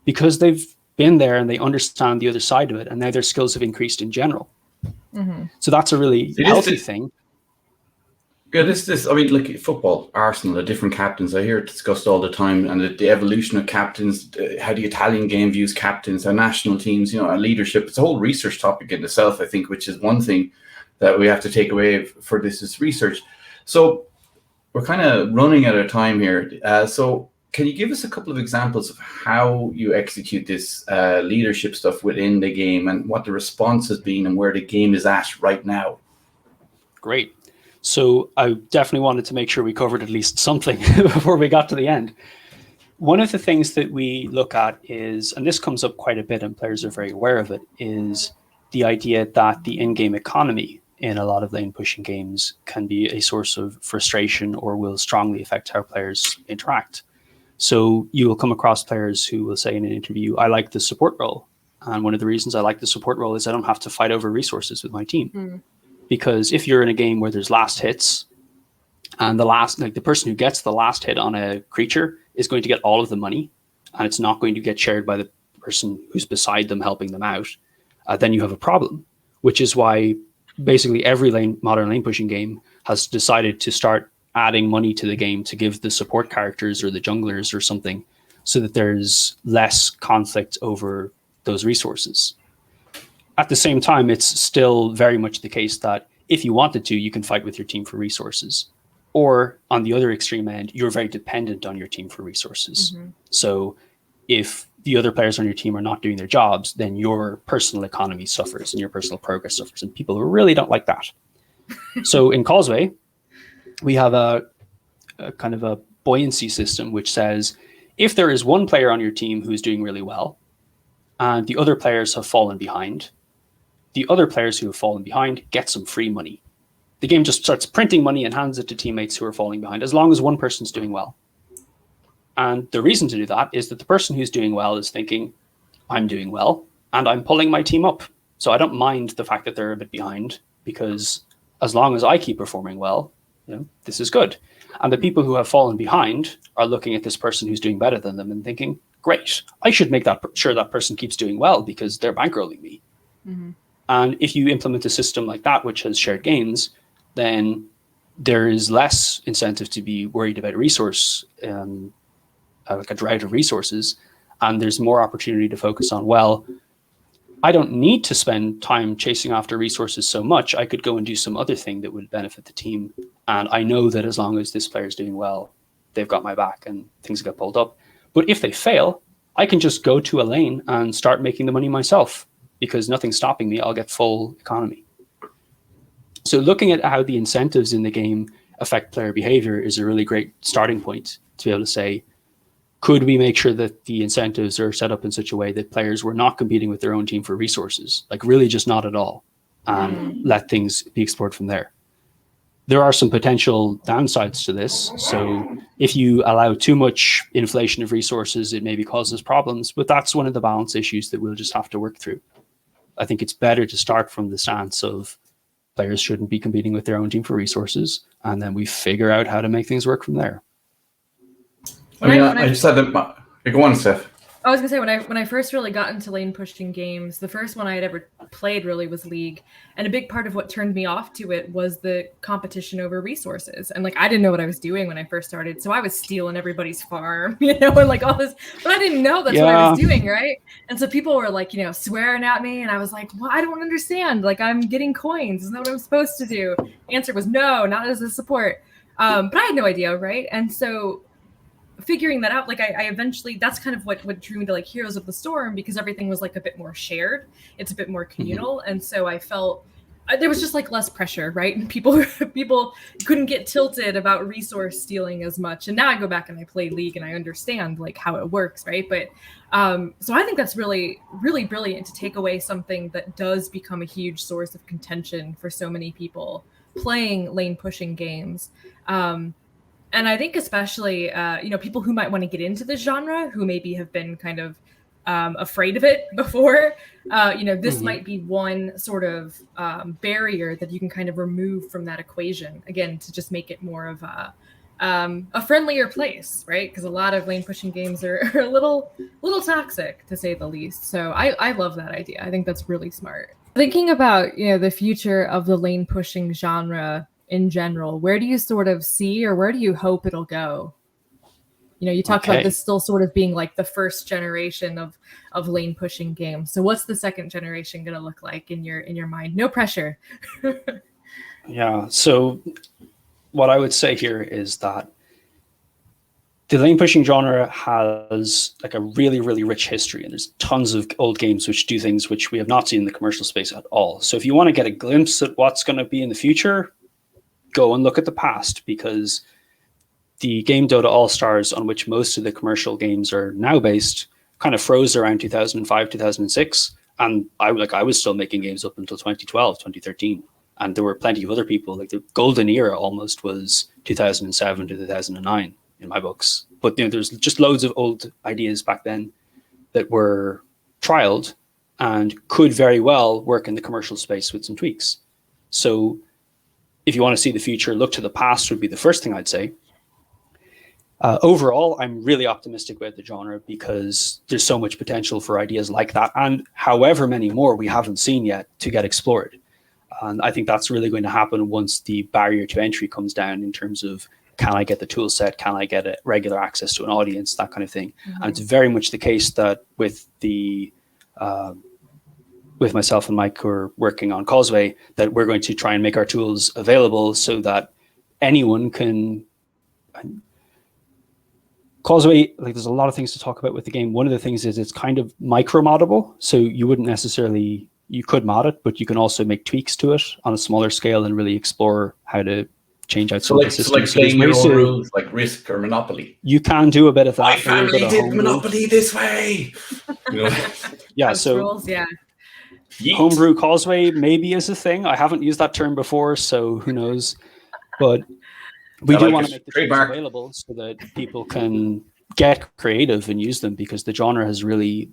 because they've been there and they understand the other side of it, and now their skills have increased in general. So that's a really healthy thing. Yeah, I mean, like football, Arsenal, the different captains, I hear it discussed all the time, and the evolution of captains, how the Italian game views captains, how national teams, our leadership. It's a whole research topic in itself, I think, which is one thing that we have to take away for this is research. So we're kind of running out of time here. So can you give us a couple of examples of how you execute this leadership stuff within the game, and what the response has been, and where the game is at right now? Great. So I definitely wanted to make sure we covered at least something before we got to the end. One of the things that we look at is, and this comes up quite a bit and players are very aware of it, is the idea that the in-game economy in a lot of lane pushing games can be a source of frustration or will strongly affect how players interact. So you will come across players who will say in an interview, I like the support role. And one of the reasons I like the support role is I don't have to fight over resources with my team. Because if you're in a game where there's last hits, and the person who gets the last hit on a creature is going to get all of the money, and it's not going to get shared by the person who's beside them helping them out, then you have a problem. Which is why basically every modern lane pushing game has decided to start adding money to the game to give the support characters or the junglers or something, so that there's less conflict over those resources. At the same time, it's still very much the case that if you wanted to, you can fight with your team for resources. Or on the other extreme end, you're very dependent on your team for resources. So if the other players on your team are not doing their jobs, then your personal economy suffers and your personal progress suffers. And people really don't like that. So in Causeway, we have a kind of a buoyancy system, which says if there is one player on your team who's doing really well and the other players have fallen behind, the other players who have fallen behind get some free money. The game just starts printing money and hands it to teammates who are falling behind, as long as one person's doing well. And the reason to do that is that the person who's doing well is thinking, I'm doing well and I'm pulling my team up. So I don't mind the fact that they're a bit behind, because as long as I keep performing well, this is good. And the people who have fallen behind are looking at this person who's doing better than them and thinking, great, I should make sure that person keeps doing well because they're bankrolling me. And if you implement a system like that, which has shared gains, then there is less incentive to be worried about resource, like a drought of resources. And there's more opportunity to focus on, well, I don't need to spend time chasing after resources so much. I could go and do some other thing that would benefit the team. And I know that as long as this player is doing well, they've got my back and things get pulled up. But if they fail, I can just go to a lane and start making the money myself, because nothing's stopping me. I'll get full economy. So looking at how the incentives in the game affect player behavior is a really great starting point to be able to say, could we make sure that the incentives are set up in such a way that players were not competing with their own team for resources, like really just not at all, and let things be explored from there? There are some potential downsides to this. So if you allow too much inflation of resources, it maybe causes problems, but that's one of the balance issues that we'll just have to work through. I think it's better to start from the stance of players shouldn't be competing with their own team for resources, and then we figure out how to make things work from there. I just had to go on, Steph. I was gonna say, when I first really got into lane pushing games, the first one I had ever played really was League, and a big part of what turned me off to it was the competition over resources. And like, I didn't know what I was doing when I first started, so I was stealing everybody's farm, and like all this, but I didn't know that's what I was doing, right? And so people were like, swearing at me, and I was like, well, I don't understand. Like, I'm getting coins. Isn't that what I'm supposed to do? The answer was no, not as a support. But I had no idea, right? And so figuring that out, like I eventually, that's kind of what drew me to like Heroes of the Storm, because everything was like a bit more shared. It's a bit more communal. And so I felt there was just like less pressure, right? And people couldn't get tilted about resource stealing as much. And now I go back and I play League and I understand like how it works, right? But so I think that's really, really brilliant to take away something that does become a huge source of contention for so many people playing lane pushing games. And I think especially, people who might want to get into this genre, who maybe have been kind of afraid of it before, this might be one sort of barrier that you can kind of remove from that equation, again, to just make it more of a friendlier place, right? Because a lot of lane pushing games are a little toxic, to say the least. So I love that idea. I think that's really smart. Thinking about, the future of the lane pushing genre in general, where do you sort of see, or where do you hope it'll go? You talked about this still sort of being like the first generation of lane pushing games. So what's the second generation going to look like in your mind? No pressure. Yeah. So what I would say here is that the lane pushing genre has like a really, really rich history, and there's tons of old games which do things which we have not seen in the commercial space at all. So if you want to get a glimpse at what's going to be in the future, go and look at the past, because the game Dota All-Stars, on which most of the commercial games are now based, kind of froze around 2005, 2006. And I was still making games up until 2012, 2013. And there were plenty of other people. Like the golden era almost was 2007 to 2009 in my books. But there's just loads of old ideas back then that were trialed and could very well work in the commercial space with some tweaks. So if you want to see the future, look to the past would be the first thing I'd say. Overall, I'm really optimistic about the genre because there's so much potential for ideas like that, and however many more we haven't seen yet to get explored. And I think that's really going to happen once the barrier to entry comes down in terms of, can I get the tool set? Can I get a regular access to an audience? That kind of thing. Mm-hmm. And it's very much the case that with myself and Mike, who are working on Causeway, that we're going to try and make our tools available so that anyone can. Causeway, like, there's a lot of things to talk about with the game. One of the things is it's kind of micro-moddable, so you wouldn't necessarily, you could mod it, but you can also make tweaks to it on a smaller scale and really explore how to change out some of the systems. So like playing your own rules, like Risk or Monopoly. You can do a bit of that. My family did Monopoly this way. Yeah, so rules, yeah. Homebrew Causeway maybe is a thing. I haven't used that term before, so who knows? But we do want to make the tools available so that people can get creative and use them, because the genre has really,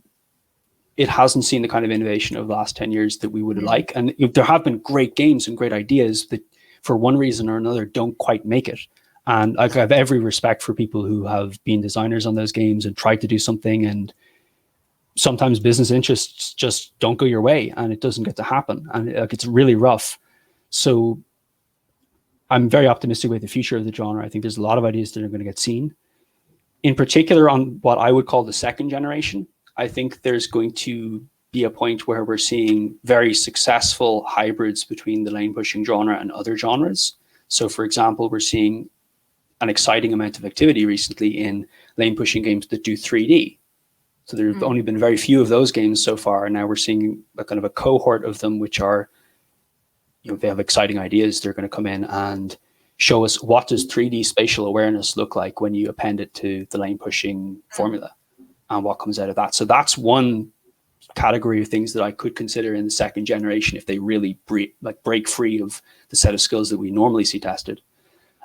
it hasn't seen the kind of innovation of the last 10 years that we would like. And there have been great games and great ideas that for one reason or another don't quite make it. And I have every respect for people who have been designers on those games and tried to do something, and sometimes business interests just don't go your way and it doesn't get to happen. And it's really rough. So I'm very optimistic about the future of the genre. I think there's a lot of ideas that are going to get seen. In particular, on what I would call the second generation, I think there's going to be a point where we're seeing very successful hybrids between the lane pushing genre and other genres. So for example, we're seeing an exciting amount of activity recently in lane pushing games that do 3D. So there have only been very few of those games so far. And now we're seeing a kind of a cohort of them, which are, they have exciting ideas. They're going to come in and show us, what does 3D spatial awareness look like when you append it to the lane pushing formula, and what comes out of that. So that's one category of things that I could consider in the second generation if they really break free of the set of skills that we normally see tested.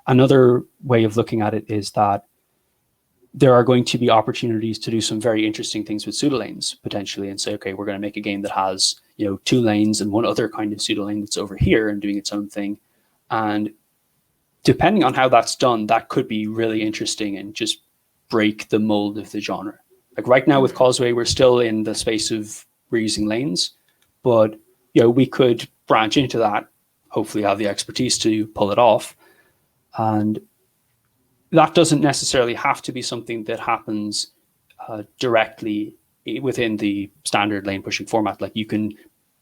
Another way of looking at it is that there are going to be opportunities to do some very interesting things with pseudo-lanes potentially, and say, okay, we're going to make a game that has, 2 lanes and one other kind of pseudo-lane that's over here and doing its own thing. And depending on how that's done, that could be really interesting and just break the mold of the genre. Like right now with Causeway, we're still in the space of we're using lanes, but we could branch into that, hopefully have the expertise to pull it off. And that doesn't necessarily have to be something that happens directly within the standard lane pushing format. Like you can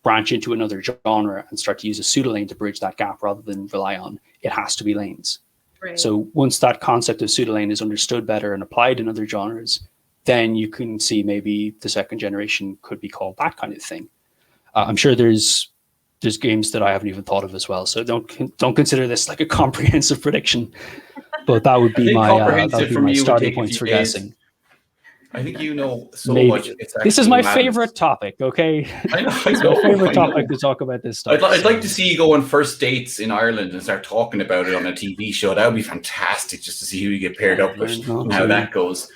branch into another genre and start to use a pseudo lane to bridge that gap rather than rely on it has to be lanes. Right. So once that concept of pseudo lane is understood better and applied in other genres, then you can see maybe the second generation could be called that kind of thing. I'm sure there's games that I haven't even thought of as well. So don't consider this like a comprehensive prediction. But that would be my starting points for guessing. I think so Maybe. much. This is my favorite topic, okay? I know. It's my favorite topic to talk about this stuff. I'd like to see you go on first dates in Ireland and start talking about it on a TV show. That would be fantastic, just to see who you get paired up with and how that goes.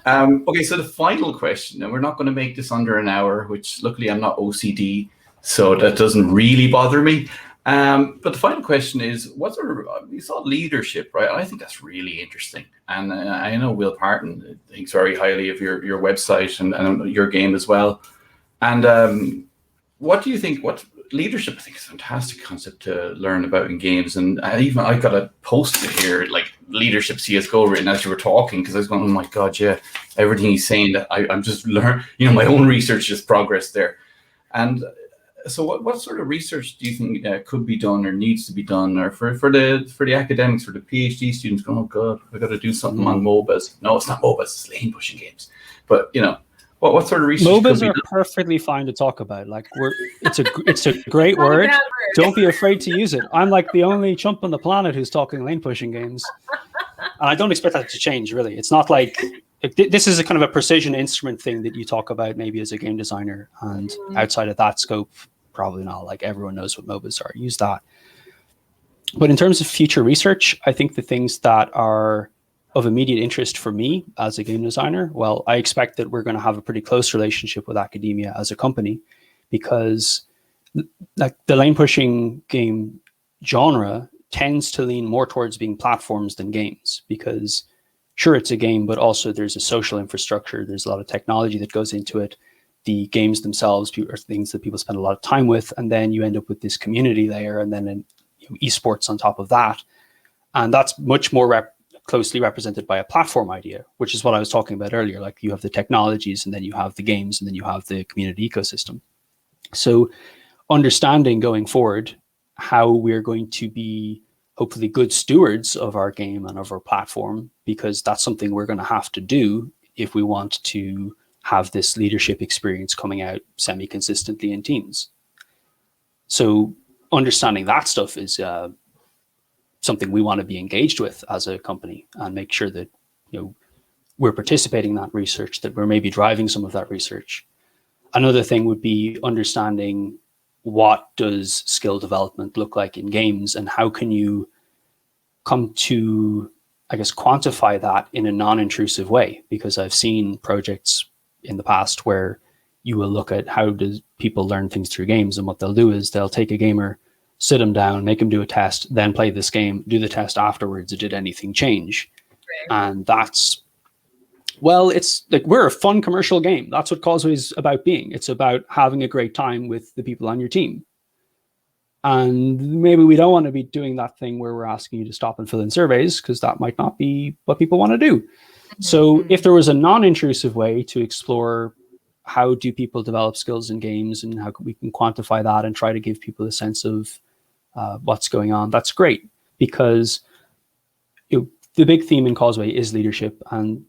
Okay, so the final question, and we're not going to make this under an hour, which luckily I'm not OCD, so that doesn't really bother me. But the final question is, what sort of, you saw leadership, right? I think that's really interesting. And I know Will Parton thinks very highly of your website and your game as well. And what do you think, what leadership, I think is a fantastic concept to learn about in games. And I got a post-it here, like leadership CSGO written as you were talking, because I was going, oh my God, yeah, everything he's saying, that I'm just learning, my own research is progress there. And so what sort of research do you think could be done or needs to be done, or for the academics, for the PhD students going, oh God, I got to do something on MOBAs. No, it's not MOBAs, it's lane pushing games. But what sort of research? MOBAs are perfectly fine to talk about. Like it's a great word. Don't be afraid to use it. I'm like the only chump on the planet who's talking lane pushing games, and I don't expect that to change. Really, it's not like this is a kind of a precision instrument thing that you talk about maybe as a game designer, and outside of that scope, Probably not. Like, everyone knows what MOBAs are. Use that. But in terms of future research, I think the things that are of immediate interest for me as a game designer, well, I expect that we're going to have a pretty close relationship with academia as a company, because like the lane pushing game genre tends to lean more towards being platforms than games, because sure, it's a game, but also there's a social infrastructure. There's a lot of technology that goes into it. The games themselves are things that people spend a lot of time with. And then you end up with this community layer, and then esports on top of that. And that's much more closely represented by a platform idea, which is what I was talking about earlier. Like, you have the technologies, and then you have the games, and then you have the community ecosystem. So understanding going forward how we're going to be hopefully good stewards of our game and of our platform, because that's something we're going to have to do if we want to have this leadership experience coming out semi-consistently in teams. So understanding that stuff is something we want to be engaged with as a company, and make sure that we're participating in that research, that we're maybe driving some of that research. Another thing would be understanding, what does skill development look like in games, and how can you come to, I guess, quantify that in a non-intrusive way? Because I've seen projects in the past where you will look at how does people learn things through games, and what they'll do is they'll take a gamer, sit them down, make them do a test, then play this game, do the test afterwards. Did anything change? Right. And that's, well, it's like, we're a fun commercial game. That's what Causeway is about being. It's about having a great time with the people on your team. And maybe we don't want to be doing that thing where we're asking you to stop and fill in surveys, because that might not be what people want to do. Mm-hmm. So if there was a non-intrusive way to explore how do people develop skills in games, and how we can quantify that and try to give people a sense of what's going on, that's great. Because the big theme in Causeway is leadership, and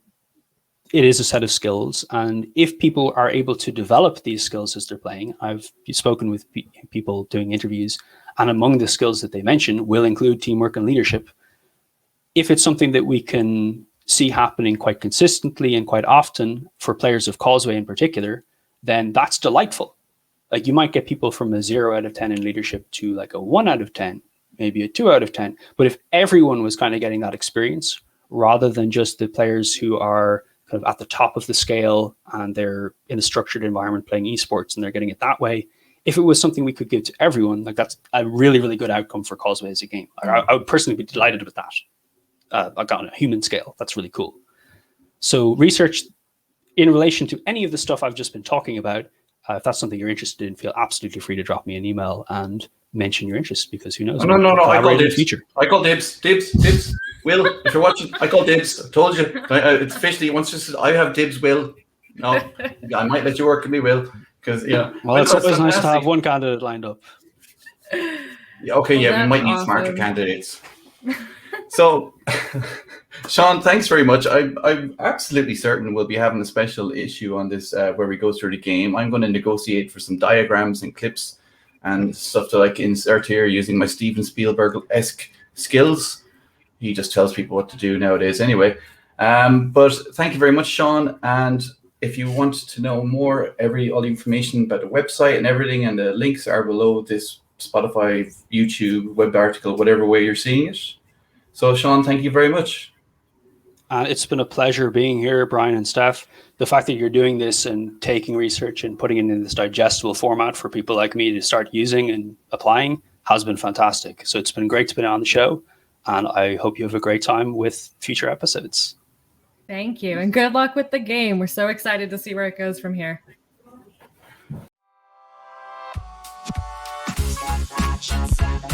it is a set of skills. And if people are able to develop these skills as they're playing, I've spoken with people doing interviews, and among the skills that they mention will include teamwork and leadership. If it's something that we can see happening quite consistently and quite often for players of Causeway in particular, then that's delightful. Like, you might get people from a 0 out of 10 in leadership to like a 1 out of 10, maybe a 2 out of 10. But if everyone was kind of getting that experience, rather than just the players who are kind of at the top of the scale and they're in a structured environment playing esports and they're getting it that way, if it was something we could give to everyone, like, that's a really, really good outcome for Causeway as a game. I would personally be delighted with that. Like, on a human scale, that's really cool. So research in relation to any of the stuff I've just been talking about, if that's something you're interested in, feel absolutely free to drop me an email and mention your interest, because who knows? No. I call dibs. I call dibs. Dibs. Will, if you're watching, I call dibs. I told you. It's officially, once just I have dibs. Will, no, I might let you work with me, Will, because Well, it's always nice to have one candidate lined up. Yeah, okay, we might need smarter candidates. So, Sean, thanks very much. I'm absolutely certain we'll be having a special issue on this where we go through the game. I'm going to negotiate for some diagrams and clips and stuff to like insert here using my Steven Spielberg-esque skills. He just tells people what to do nowadays anyway. But thank you very much, Sean. And if you want to know more, all the information about the website and everything, and the links are below this Spotify, YouTube, web article, whatever way you're seeing it. So, Sean, thank you very much. It's been a pleasure being here, Brian and Steph. The fact that you're doing this and taking research and putting it in this digestible format for people like me to start using and applying has been fantastic. So it's been great to be on the show, and I hope you have a great time with future episodes. Thank you, and good luck with the game. We're so excited to see where it goes from here. Action 7,